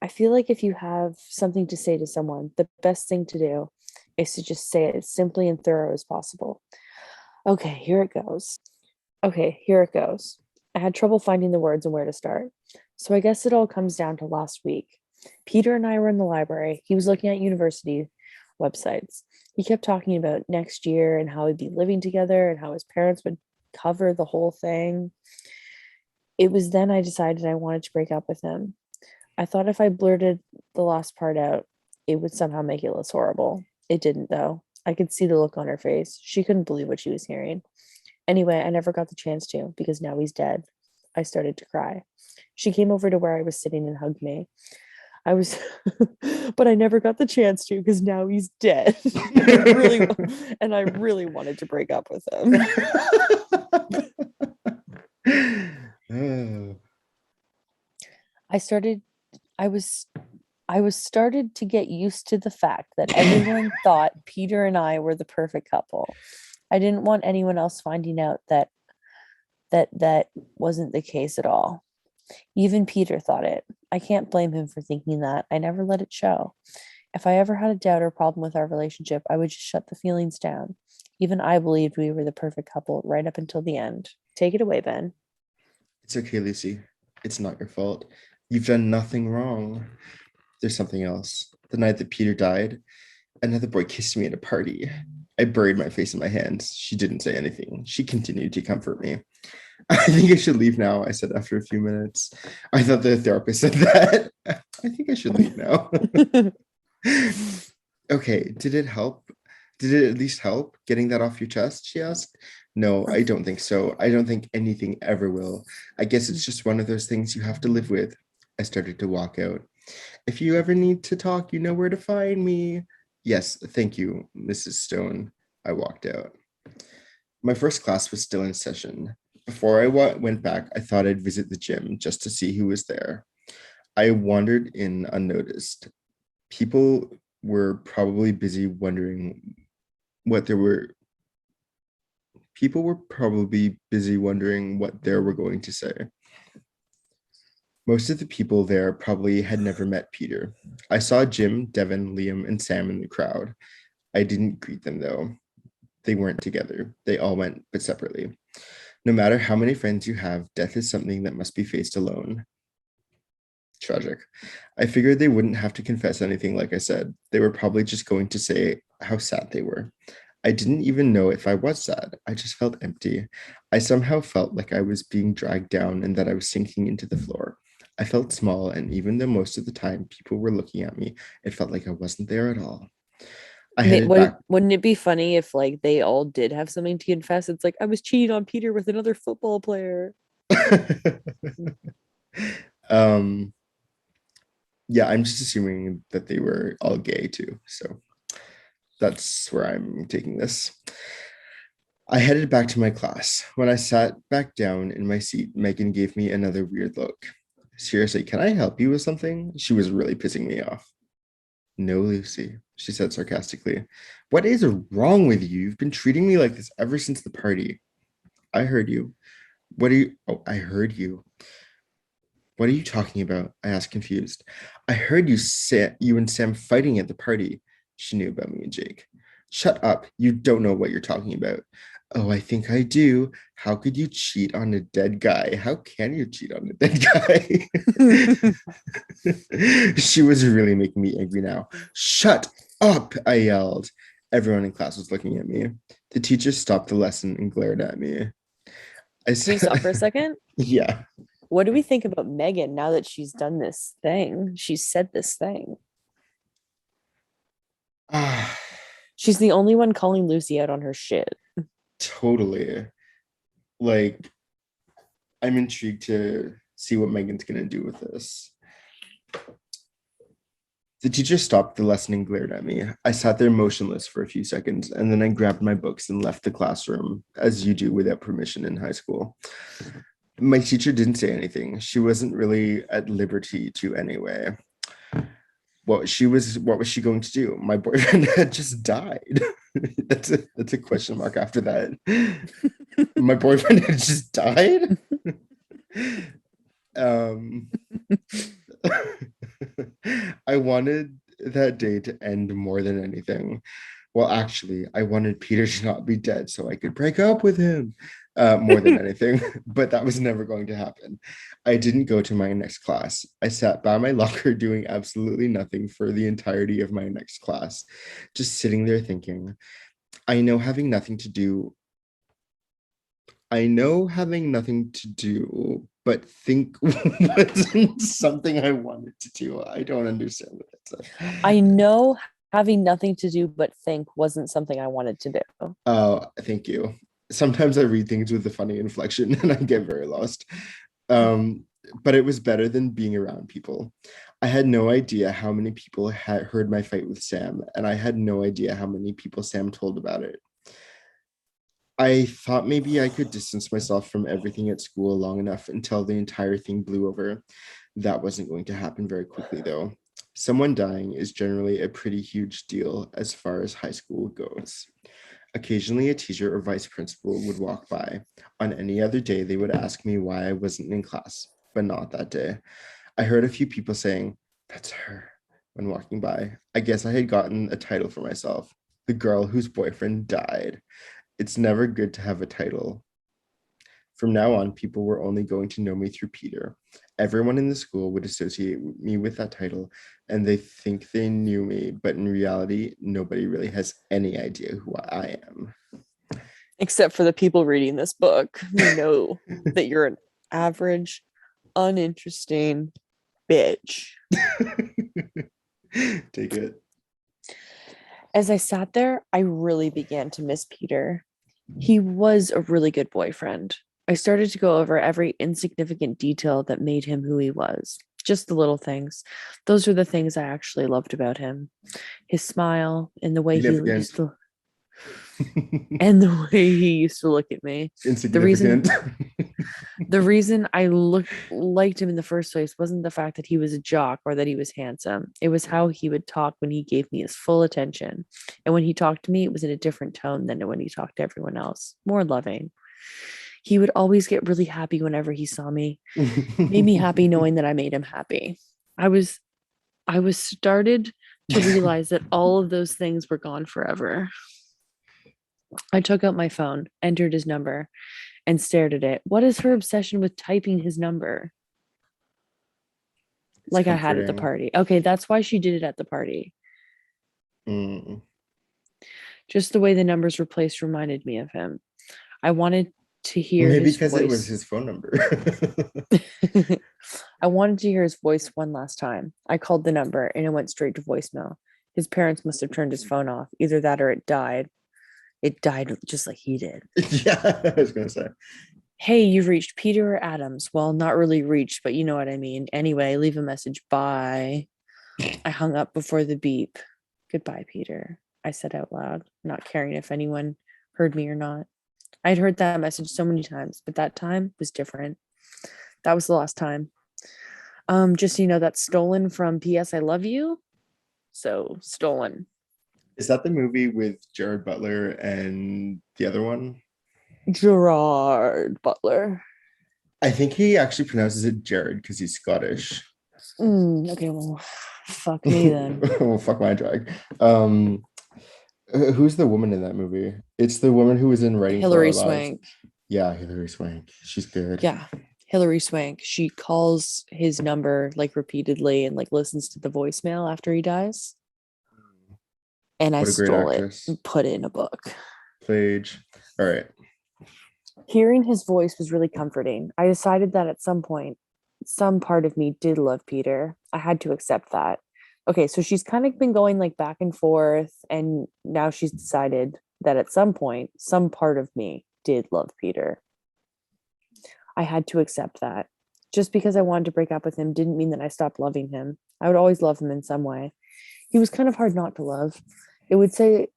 I feel like if you have something to say to someone, the best thing to do is to just say it as simply and thorough as possible. Okay, here it goes. Okay, here it goes. I had trouble finding the words and where to start. So I guess it all comes down to last week. Peter and I were in the library. He was looking at university websites. He kept talking about next year and how we'd be living together and how his parents would cover the whole thing. It was then I decided I wanted to break up with him. I thought if I blurted the last part out, it would somehow make it less horrible. It didn't, though. I could see the look on her face. She couldn't believe what she was hearing. Anyway, I never got the chance to because now he's dead. I started to cry. She came over to where I was sitting and hugged me. I was, but I never got the chance to because now he's dead. And I really wanted to break up with him. Oh. I started, I was, I was started to get used to the fact that everyone thought Peter and I were the perfect couple. I didn't want anyone else finding out that wasn't the case at all. Even Peter thought it. I can't blame him for thinking that. I never let it show. If I ever had a doubt or problem with our relationship, I would just shut the feelings down. Even I believed we were the perfect couple right up until the end. Take it away, Ben. It's okay, Lucy. It's not your fault. You've done nothing wrong. There's something else. The night that Peter died, another boy kissed me at a party. I buried my face in my hands. She didn't say anything. She continued to comfort me. I think I should leave now, I said after a few minutes. I thought the therapist said that. I think I should leave now. Okay, did it help? Did it at least help getting that off your chest? She asked. No, I don't think so. I don't think anything ever will. I guess it's just one of those things you have to live with. I started to walk out. If you ever need to talk, you know where to find me. Yes, thank you, Mrs. Stone. I walked out. My first class was still in session. Before I went back, I thought I'd visit the gym just to see who was there. I wandered in unnoticed. People were probably busy wondering what there were. People were probably busy wondering what they were going to say. Most of the people there probably had never met Peter. I saw Jim, Devin, Liam, and Sam in the crowd. I didn't greet them though. They weren't together. They all went, but separately. No matter how many friends you have, death is something that must be faced alone. Tragic. I figured they wouldn't have to confess anything, like I said. They were probably just going to say how sad they were. I didn't even know if I was sad. I just felt empty. I somehow felt like I was being dragged down and that I was sinking into the floor. I felt small, and even though most of the time people were looking at me, it felt like I wasn't there at all. I headed back. Wouldn't it be funny if like they all did have something to confess? It's like I was cheating on Peter with another football player. um Yeah, I'm just assuming that they were all gay too. So that's where I'm taking this. I headed back to my class. When I sat back down in my seat, Megan gave me another weird look. Seriously, can I help you with something? She was really pissing me off. No, Lucy, she said sarcastically. What is wrong with you? You've been treating me like this ever since the party. I heard you. What are you? Oh, I heard you. What are you talking about? I asked, confused. I heard you and Sam fighting at the party. She knew about me and Jake. Shut up. You don't know what you're talking about. Oh, I think I do. How could you cheat on a dead guy? How can you cheat on a dead guy? She was really making me angry now. Shut up, I yelled. Everyone in class was looking at me. The teacher stopped the lesson and glared at me. I Can we stop for a said, second? yeah. What do we think about Megan now that she's done this thing? She's said this thing. Ah, She's the only one calling Lucy out on her shit. totally. Like, I'm intrigued to see what Megan's gonna do with this. The teacher stopped the lesson and glared at me. I sat there motionless for a few seconds, and then I grabbed my books and left the classroom, as you do without permission in high school. My teacher didn't say anything. She wasn't really at liberty to anyway. What was she going to do? My boyfriend had just died. That's a question mark after that. My boyfriend had just died. Um, I wanted that day to end more than anything. Well, actually, I wanted Peter to not be dead so I could break up with him more than anything, but that was never going to happen. I didn't go to my next class. I sat by my locker doing absolutely nothing for the entirety of my next class, just sitting there thinking, I know having nothing to do I know having nothing to do, but think wasn't something I wanted to do. I don't understand what that I said. know having nothing to do but think wasn't something I wanted to do. Oh, thank you. Sometimes I read things with a funny inflection and I get very lost. Um, but it was better than being around people. I had no idea how many people had heard my fight with Sam, and I had no idea how many people Sam told about it. I thought maybe I could distance myself from everything at school long enough until the entire thing blew over. That wasn't going to happen very quickly, though. Someone dying is generally a pretty huge deal as far as high school goes. Occasionally, a teacher or vice principal would walk by. On any other day, they would ask me why I wasn't in class, but not that day. I heard a few people saying, "That's her," when walking by. I guess I had gotten a title for myself, the girl whose boyfriend died. It's never good to have a title. From now on, people were only going to know me through Peter. Everyone in the school would associate me with that title, and they think they knew me, but in reality, nobody really has any idea who I am. Except for the people reading this book who know that you're an average, uninteresting bitch. Take it. As I sat there, I really began to miss Peter. He was a really good boyfriend. I started to go over every insignificant detail that made him who he was. Just the little things. Those were the things I actually loved about him. His smile and the way he used Significant. to and the way he used to look at me. The reason Insignificant. the reason I liked him in the first place wasn't the fact that he was a jock or that he was handsome. It was how he would talk when he gave me his full attention. And when he talked to me, it was in a different tone than when he talked to everyone else. More loving. He would always get really happy whenever he saw me. Made me happy knowing that I made him happy. I was started to realize that all of those things were gone forever. I took out my phone, entered his number, and stared at it. What is her obsession with typing his number? It's Like I had at the comforting. party. Okay, that's why she did it at the party. Mm. Just the way the numbers were placed reminded me of him. I wanted to hear Maybe his because it was voice. his phone number. I wanted to hear his voice one last time. I called the number and it went straight to voicemail. His parents must have turned his phone off. Either that or it died. It died just like he did. Yeah, I was gonna say. Hey, you've reached Peter Adams. Well, not really reached, but you know what I mean. Anyway, leave a message. Bye. I hung up before the beep. Goodbye, Peter, I said out loud, not caring if anyone heard me or not. I'd heard that message so many times, but that time was different. That was the last time. Just so you know, that's stolen from P.S. I Love You. So stolen. Is that the movie with Jared Butler and the other one? Gerard Butler. I think he actually pronounces it Jared because he's Scottish. Okay, well, fuck me then. Well, fuck my drag. Who's the woman in that movie? It's the woman who was in Writing for Hilary Our Lives. Swank. Yeah, Hilary Swank. She's good. Yeah, Hilary Swank. She calls his number like repeatedly and like listens to the voicemail after he dies. And I What a great stole it actress. and put it in a book. Page. All right. Hearing his voice was really comforting. I decided that at some point, some part of me did love Peter. I had to accept that. Okay, so she's kind of been going like back and forth, and now she's decided that at some point, some part of me did love Peter. I had to accept that. Just because I wanted to break up with him didn't mean that I stopped loving him. I would always love him in some way. He was kind of hard not to love. He would say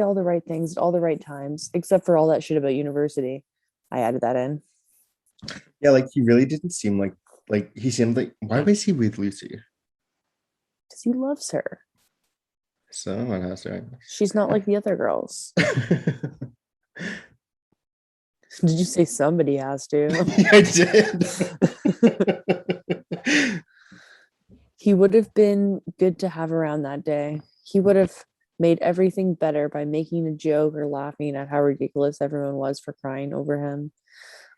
all the right things at all the right times, except for all that shit about university. I added that in. Yeah, like he really didn't seem like he seemed like, why was he with Lucy? Because he loves her. Someone has to. She's not like the other girls. Did you say somebody has to? Yeah, I did. He would have been good to have around that day. He would have made everything better by making a joke or laughing at how ridiculous everyone was for crying over him.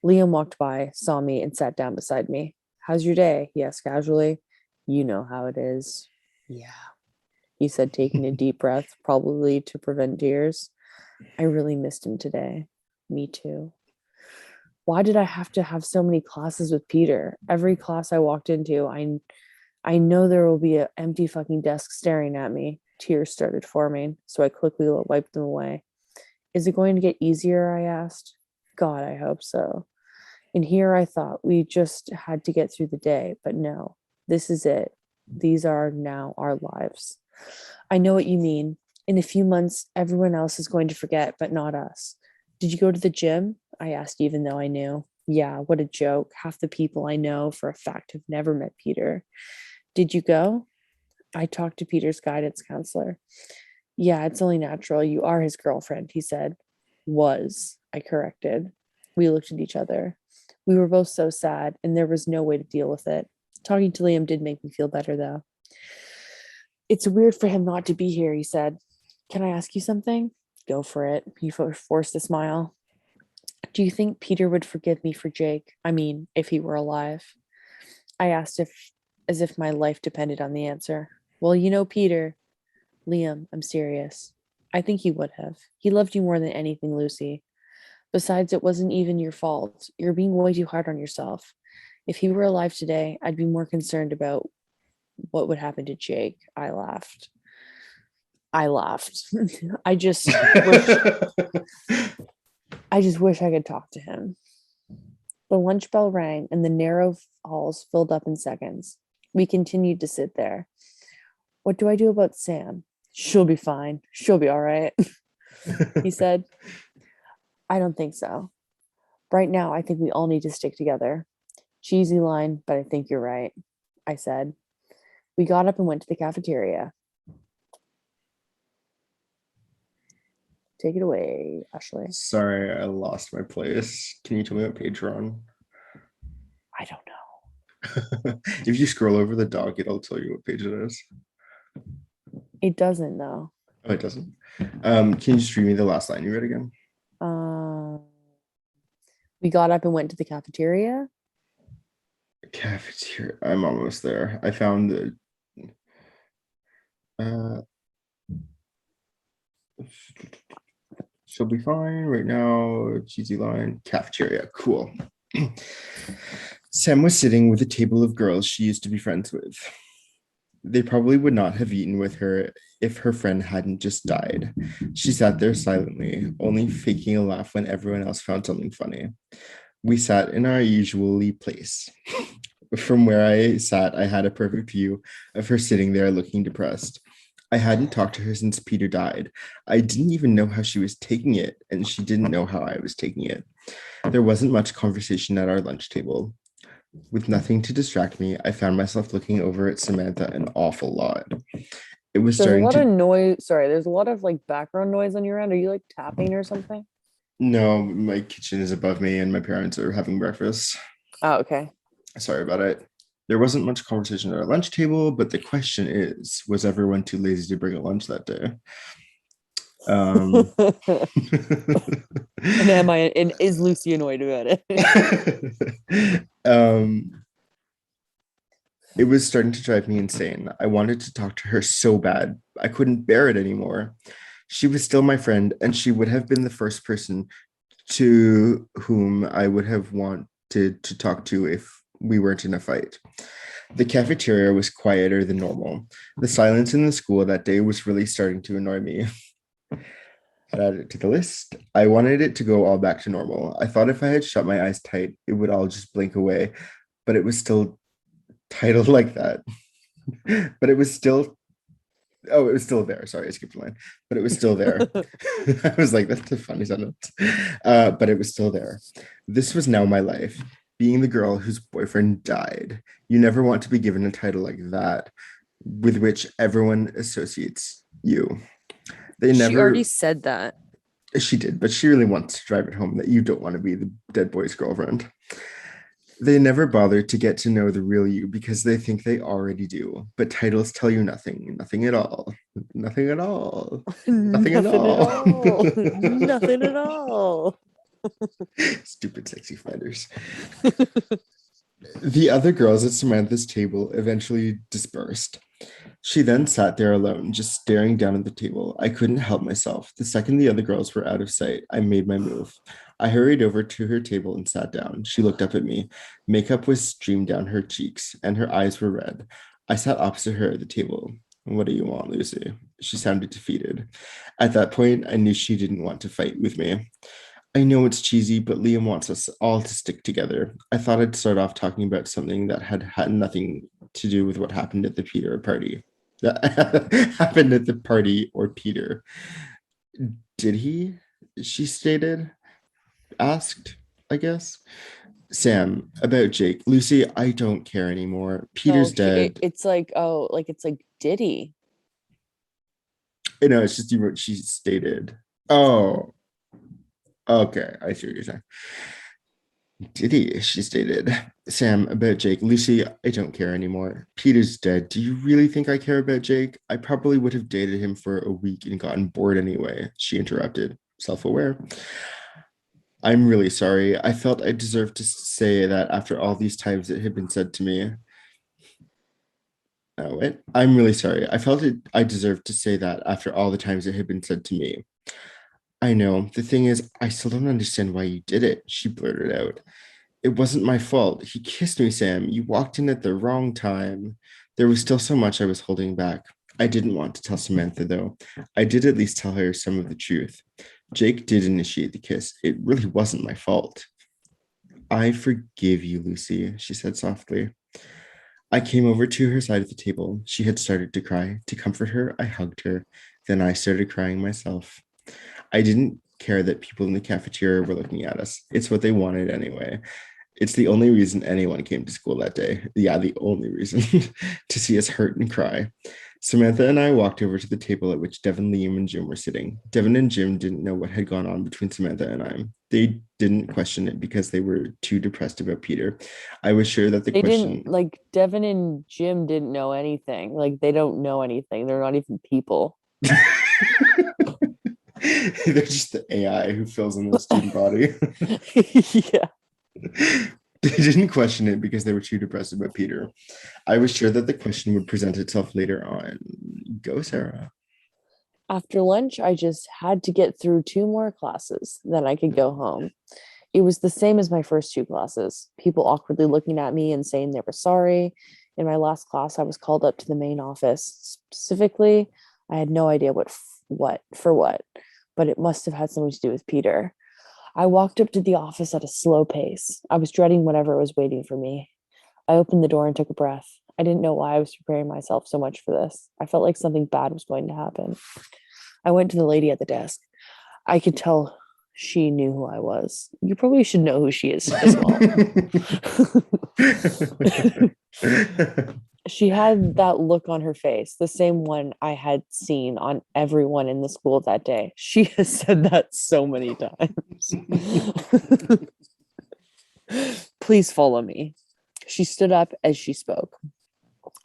Liam walked by, saw me, and sat down beside me. How's your day? He asked casually. You know how it is. Yeah, he said, taking a deep breath, probably to prevent tears. I really missed him today. Me too. Why did I have to have so many classes with Peter? Every class I walked into, I know there will be an empty fucking desk staring at me. Tears started forming, so I quickly wiped them away. Is it going to get easier? I asked. God, I hope so. And here I thought we just had to get through the day, but no, this is it. These are now our lives. I know what you mean. In a few months, everyone else is going to forget, but not us. Did you go to the gym? I asked, even though I knew. Yeah, what a joke. Half the people I know for a fact have never met Peter. Did you go? I talked to Peter's guidance counselor. Yeah, it's only natural. You are his girlfriend, he said. Was, I corrected. We looked at each other. We were both so sad, and there was no way to deal with it. Talking to Liam did make me feel better, though. It's weird for him not to be here, he said. Can I ask you something? Go for it. He forced a smile. Do you think Peter would forgive me for Jake? I mean, if he were alive. I asked as if my life depended on the answer. Well, you know, Peter. Liam, I'm serious. I think he would have. He loved you more than anything, Lucy. Besides, it wasn't even your fault. You're being way too hard on yourself. If he were alive today, I'd be more concerned about what would happen to Jake. I laughed. I just wish I could talk to him. The lunch bell rang and the narrow halls filled up in seconds. We continued to sit there. What do I do about Sam? She'll be fine. She'll be all right, he said. I don't think so. Right now, I think we all need to stick together. Cheesy line, but I think you're right, I said. We got up and went to the cafeteria. Take it away, Ashley. Sorry, I lost my place. Can you tell me what page you're on? I don't know. If you scroll over the dog, it'll tell you what page it is. It doesn't, though. Oh, it doesn't. Can you just read me the last line you read again? We got up and went to the cafeteria. Cafeteria. I'm almost there. I found the. She'll be fine right now. Cheesy line. Cafeteria. Cool. Sam was sitting with a table of girls she used to be friends with. They probably would not have eaten with her if her friend hadn't just died. She sat there silently, only faking a laugh when everyone else found something funny. We sat in our usually place. From where I sat, I had a perfect view of her sitting there looking depressed. I hadn't talked to her since Peter died. I didn't even know how she was taking it, and she didn't know how I was taking it. There wasn't much conversation at our lunch table. With nothing to distract me, I found myself looking over at Samantha an awful lot. It was There's a starting lot of to noise. Sorry, there's a lot of like background noise on your end. Are you like tapping or something? no, my kitchen is above me and my parents are having breakfast. Oh, okay. Sorry about it. There wasn't much conversation at our lunch table, but the question is, was everyone too lazy to bring a lunch that day? Um, And is Lucy annoyed about it? um, it was starting to drive me insane. I wanted to talk to her so bad. I couldn't bear it anymore. She was still my friend, and she would have been the first person to whom I would have wanted to talk to if we weren't in a fight. The cafeteria was quieter than normal. The silence in the school that day was really starting to annoy me. I added it to the list. I wanted it to go all back to normal. I thought if I had shut my eyes tight, it would all just blink away, but it was still titled like that. But it was still, oh, it was still there. Sorry, I skipped a line, but it was still there. I was like, that's a funny sentence. But it was still there. This was now my life, being the girl whose boyfriend died. You never want to be given a title like that with which everyone associates you. They She already never, said that. she did, but she really wants to drive it home that you don't want to be the dead boy's girlfriend. They never bother to get to know the real you because they think they already do. But titles tell you nothing, nothing at all, nothing at all, nothing at Nothing at all. all. Nothing at all. Stupid sexy fighters. The other girls at Samantha's table eventually dispersed. She then sat there alone, just staring down at the table. I couldn't help myself. The second the other girls were out of sight, I made my move. I hurried over to her table and sat down. She looked up at me. Makeup was streamed down her cheeks, and her eyes were red. I sat opposite her at the table. What do you want, Lucy? She sounded defeated. At that point, I knew she didn't want to fight with me. I know it's cheesy, but Liam wants us all to stick together. I thought I'd start off talking about something that had nothing to do with what happened at the Peter party. That happened at the party or Peter. Did he? She stated, asked, I guess. Sam, about Jake. Lucy, I don't care anymore. No, Peter's dead. it's like, oh, like it's like Diddy. You know, it's just what she stated. Oh, okay. I see what you're saying. Did he? She stated. Sam, about Jake. Lucy, I don't care anymore. Peter's dead. Do you really think I care about Jake? I probably would have dated him for a week and gotten bored anyway. She interrupted, self aware. I'm really sorry. I felt I deserved to say that after all these times it had been said to me. Oh, wait. I'm really sorry. I felt it. I deserved to say that after all the times it had been said to me. I know. The thing is, I still don't understand why you did it, she blurted out. It wasn't my fault. He kissed me, Sam. You walked in at the wrong time. There was still so much I was holding back. I didn't want to tell Samantha, though. I did at least tell her some of the truth. Jake did initiate the kiss. It really wasn't my fault. I forgive you, Lucy, she said softly. I came over to her side of the table. She had started to cry. To comfort her, I hugged her. Then I started crying myself. I didn't care that people in the cafeteria were looking at us. It's what they wanted anyway. It's the only reason anyone came to school that day. Yeah, the only reason to see us hurt and cry. Samantha and I walked over to the table at which Devin, Liam, and Jim were sitting. Devin and Jim didn't know what had gone on between Samantha and I. They didn't question it because they were too depressed about Peter. I was sure that the They didn't question. like Devin and Jim didn't know anything. Like they don't know anything. They're not even people. They're just the AI who fills in the student body. Yeah. They didn't question it because they were too depressed about Peter. I was sure that the question would present itself later on. Go, Sarah. After lunch, I just had to get through two more classes. Then I could go home. It was the same as my first two classes. People awkwardly looking at me and saying they were sorry. In my last class, I was called up to the main office. Specifically, I had no idea what, but it must have had something to do with Peter. I walked up to the office at a slow pace. I was dreading whatever was waiting for me. I opened the door and took a breath. I didn't know why I was preparing myself so much for this. I felt like something bad was going to happen. I went to the lady at the desk. I could tell she knew who I was. You probably should know who she is as well. She had that look on her face, the same one I had seen on everyone in the school that day. She has said that so many times. Please follow me. She stood up as she spoke.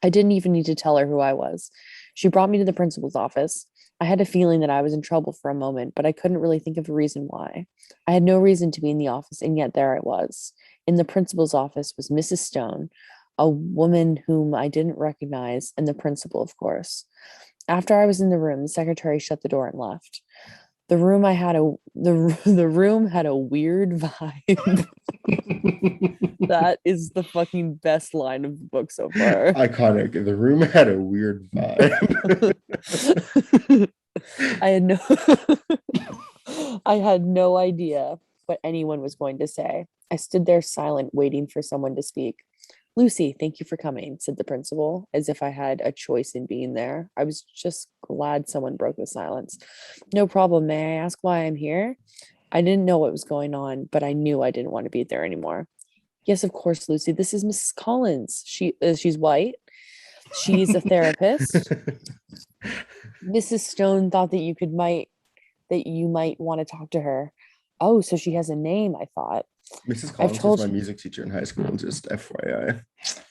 I didn't even need to tell her who I was. She brought me to the principal's office. I had a feeling that I was in trouble for a moment, but I couldn't really think of a reason why. I had no reason to be in the office, and yet there I was. In the principal's office was Mrs. Stone, a woman whom I didn't recognize, and the principal, of course. After I was in the room, the secretary shut the door and left. The room the room had a weird vibe. That is the fucking best line of the book so far. Iconic. The room had a weird vibe. I had no idea what anyone was going to say. I stood there silent, waiting for someone to speak. Lucy, thank you for coming, said the principal, as if I had a choice in being there. I was just glad someone broke the silence. No problem. May I ask why I'm here? I didn't know what was going on, but I knew I didn't want to be there anymore. Yes, of course, Lucy. This is Mrs. Collins. She's white. She's a therapist. Mrs. Stone thought that you might want to talk to her. Oh, so she has a name, I thought. Mrs. Collins was my music teacher in high school, just FYI.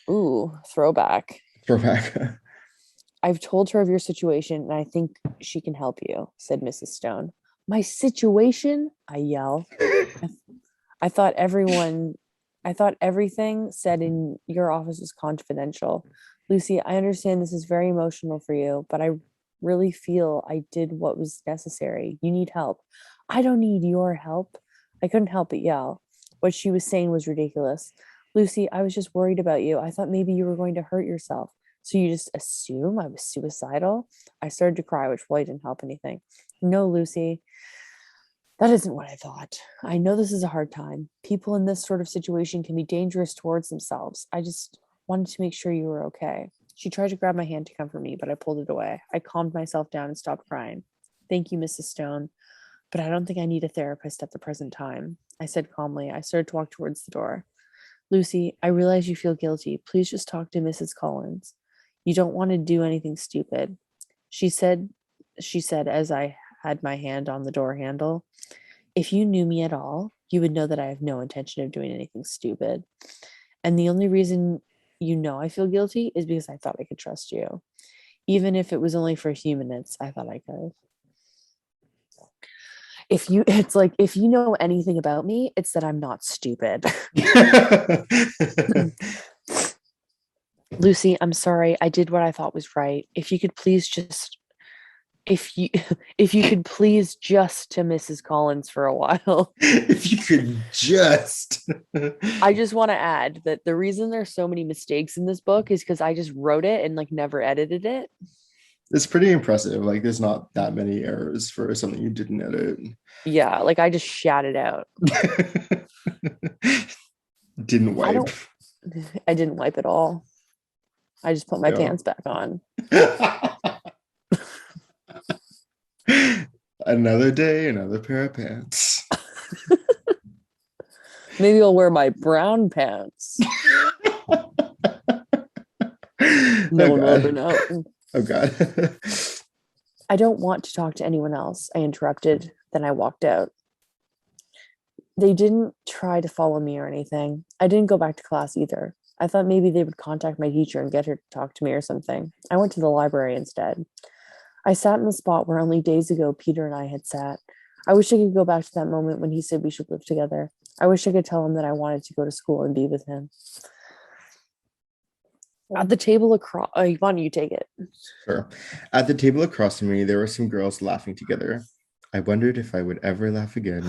Ooh, throwback. Throwback. I've told her of your situation, and I think she can help you, said Mrs. Stone. My situation? I yell. I thought everything said in your office was confidential. Lucy, I understand this is very emotional for you, but I really feel I did what was necessary. You need help. I don't need your help. I couldn't help but yell. What she was saying was ridiculous. Lucy, I was just worried about you. I thought maybe you were going to hurt yourself. So you just assume I was suicidal? I started to cry, which really didn't help anything. No, Lucy, that isn't what I thought. I know this is a hard time. People in this sort of situation can be dangerous towards themselves. I just wanted to make sure you were okay. She tried to grab my hand to comfort me, but I pulled it away. I calmed myself down and stopped crying. Thank you, Mrs. Stone, but I don't think I need a therapist at the present time, I said calmly. I started to walk towards the door. Lucy, I realize you feel guilty. Please just talk to Mrs. Collins. You don't want to do anything stupid. She said as I had my hand on the door handle. If you knew me at all, you would know that I have no intention of doing anything stupid. And the only reason you know I feel guilty is because I thought I could trust you. Even if it was only for a few minutes, I thought I could. It's like, if you know anything about me, it's that I'm not stupid. Lucy, I'm sorry. I did what I thought was right. If you could please just if you just to Mrs. Collins for a while. If you could just. I just want to add that the reason there's so many mistakes in this book is because I just wrote it and like never edited it. It's pretty impressive. Like, there's not that many errors for something you didn't edit. Yeah, like I just shat it out. Didn't wipe. I didn't wipe at all. I just put my pants back on. Another day, another pair of pants. Maybe I'll wear my brown pants. No one will ever know. Oh, God. I don't want to talk to anyone else, I interrupted. Then I walked out. They didn't try to follow me or anything. I didn't go back to class either. I thought maybe they would contact my teacher and get her to talk to me or something. I went to the library instead. I sat in the spot where only days ago Peter and I had sat. I wish I could go back to that moment when he said we should live together. I wish I could tell him that I wanted to go to school and be with him. At the table across, why don't you take it? Sure. At the table across from me, there were some girls laughing together. I wondered if I would ever laugh again.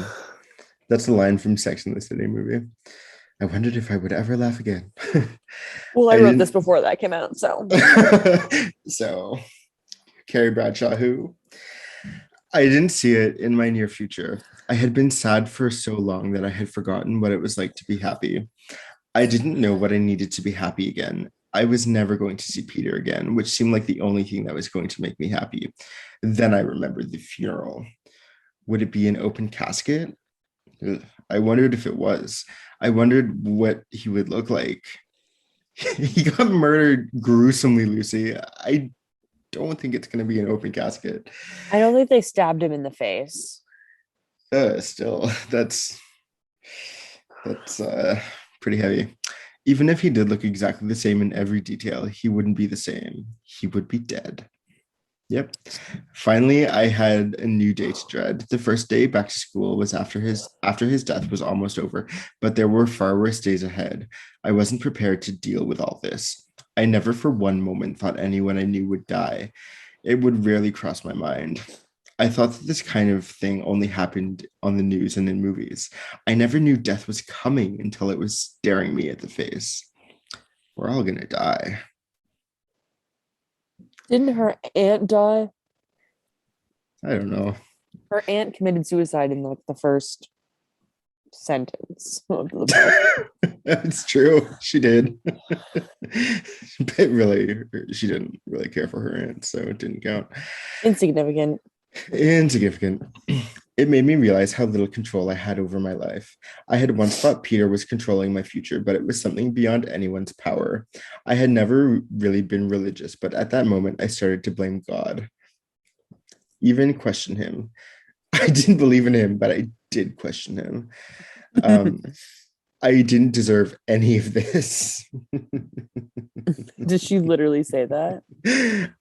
That's the line from Sex and the City movie. I wondered if I would ever laugh again. Well, I wrote this before that came out, so. So, Carrie Bradshaw, who? I didn't see it in my near future. I had been sad for so long that I had forgotten what it was like to be happy. I didn't know what I needed to be happy again. I was never going to see Peter again, which seemed like the only thing that was going to make me happy. Then I remembered the funeral. Would it be an open casket? Ugh. I wondered if it was. I wondered what he would look like. He got murdered gruesomely, Lucy. I don't think it's going to be an open casket. I don't think they stabbed him in the face. Still, that's pretty heavy. Even if he did look exactly the same in every detail, he wouldn't be the same. He would be dead. Yep. Finally, I had a new day to dread. The first day back to school was after his death was almost over, but there were far worse days ahead. I wasn't prepared to deal with all this. I never for one moment thought anyone I knew would die. It would rarely cross my mind. I thought that this kind of thing only happened on the news and in movies. I never knew death was coming until it was staring me at the face. We're all gonna die. Didn't her aunt die? I don't know. Her aunt committed suicide in like the first sentence of the book. It's true. She did. But really, she didn't really care for her aunt, so it didn't count. Insignificant. Insignificant. It made me realize how little control I had over my life. I had once thought Peter was controlling my future, but it was something beyond anyone's power. I had never really been religious, but at that moment, I started to blame God, even question him. I didn't believe in him, but I did question him. Um, I didn't deserve any of this. Did she literally say that?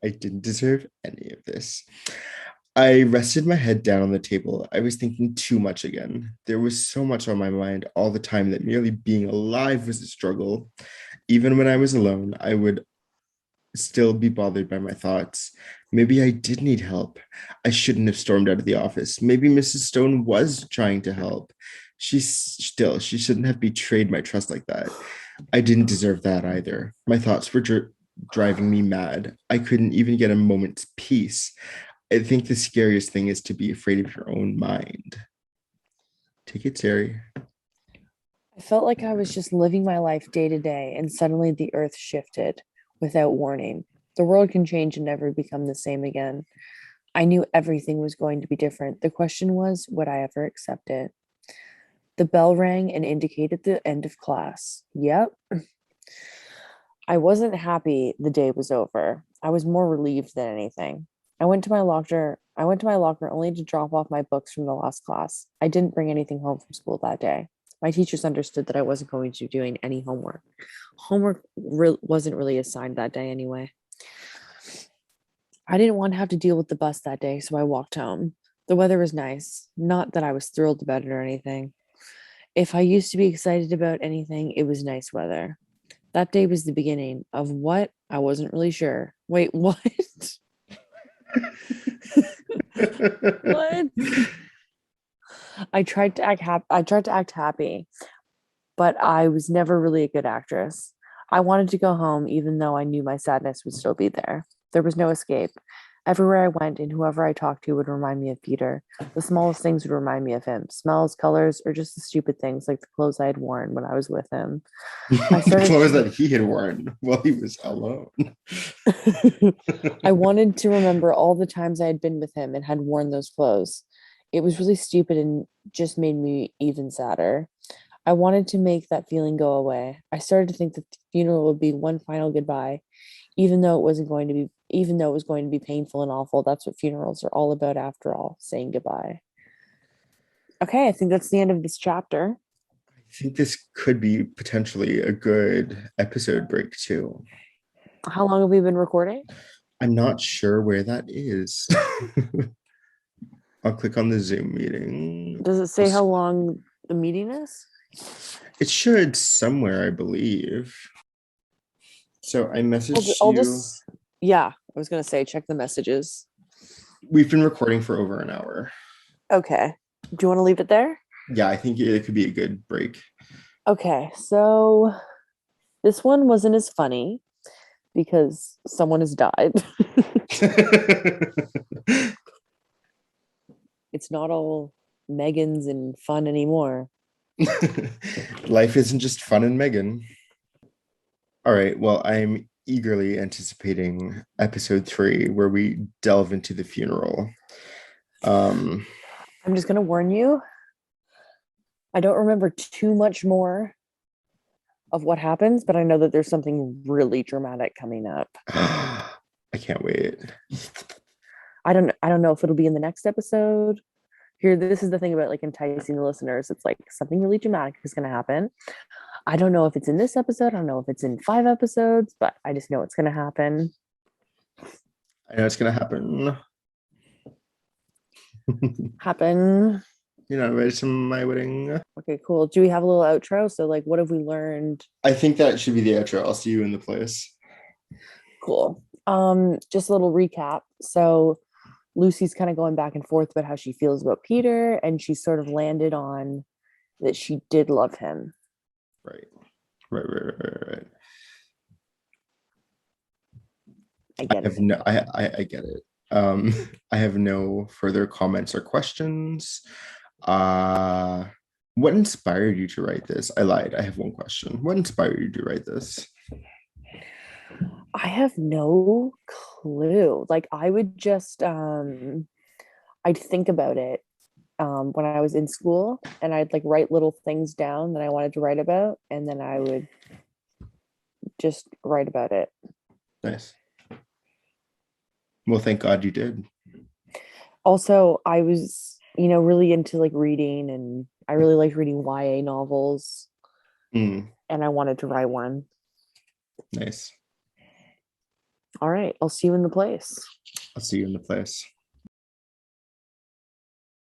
I didn't deserve any of this. I rested my head down on the table. I was thinking too much again. There was so much on my mind all the time that merely being alive was a struggle. Even when I was alone, I would still be bothered by my thoughts. Maybe I did need help. I shouldn't have stormed out of the office. Maybe Mrs. Stone was trying to help. She shouldn't have betrayed my trust like that. I didn't deserve that either. My thoughts were driving me mad. I couldn't even get a moment's peace. I think the scariest thing is to be afraid of your own mind. Take it, Terry. I felt like I was just living my life day to day, and suddenly the earth shifted without warning. The world can change and never become the same again. I knew everything was going to be different. The question was, would I ever accept it? The bell rang and indicated the end of class. Yep. I wasn't happy the day was over. I was more relieved than anything. I went to my locker only to drop off my books from the last class. I didn't bring anything home from school that day. My teachers understood that I wasn't going to be doing any homework. Wasn't really assigned that day anyway. I didn't want to have to deal with the bus that day, so I walked home. The weather was nice. Not that I was thrilled about it or anything. If I used to be excited about anything, it was nice weather. That day was the beginning of what? I wasn't really sure. Wait, what? What? I tried to act happy, but I was never really a good actress. I wanted to go home even though I knew my sadness would still be there. There was no escape. Everywhere I went and whoever I talked to would remind me of Peter. The smallest things would remind me of him. Smells, colors, or just the stupid things like the clothes I had worn when I was with him. The clothes that he had worn while he was alone. I wanted to remember all the times I had been with him and had worn those clothes. It was really stupid and just made me even sadder. I wanted to make that feeling go away. I started to think that the funeral would be one final goodbye, even though it was going to be painful and awful. That's what funerals are all about after all, saying goodbye. Okay, I think that's the end of this chapter. I think this could be potentially a good episode break too. How long have we been recording? I'm not sure where that is. I'll click on the Zoom meeting. Does it say how long the meeting is? It should somewhere, I believe. So I messaged you. Yeah, I was going to say, check the messages. We've been recording for over an hour. Okay. Do you want to leave it there? Yeah, I think it could be a good break. Okay, so this one wasn't as funny because someone has died. It's not all Megans and fun anymore. Life isn't just fun and Megan. All right, well, I'm eagerly anticipating episode 3 where we delve into the funeral. Um, I'm just going to warn you, I don't remember too much more of what happens, but I know that there's something really dramatic coming up. I can't wait. I don't know if it'll be in the next episode. Here, this is the thing about like enticing the listeners. It's like something really dramatic is going to happen. I don't know if it's in this episode. I don't know if it's in 5 episodes, but I just know it's going to happen. I know it's gonna happen. Happen. You're not invited to my wedding. Okay, cool. Do we have a little outro? So, like, what have we learned? I think that should be the outro. I'll see you in the place. Cool. Just a little recap. So, Lucy's kind of going back and forth about how she feels about Peter, and she sort of landed on that she did love him. Right. Right. I get it. I get it. I have no further comments or questions. Uh, what inspired you to write this? I lied. I have one question. What inspired you to write this? I have no clue. Like, I would just I'd think about it when I was in school, and I'd like write little things down that I wanted to write about, and then I would just write about it. Nice. Well, thank God you did. Also, I was, really into like reading, and I really liked reading YA novels, Mm, and I wanted to write one. nice. All right, I'll see you in the place. I'll see you in the place.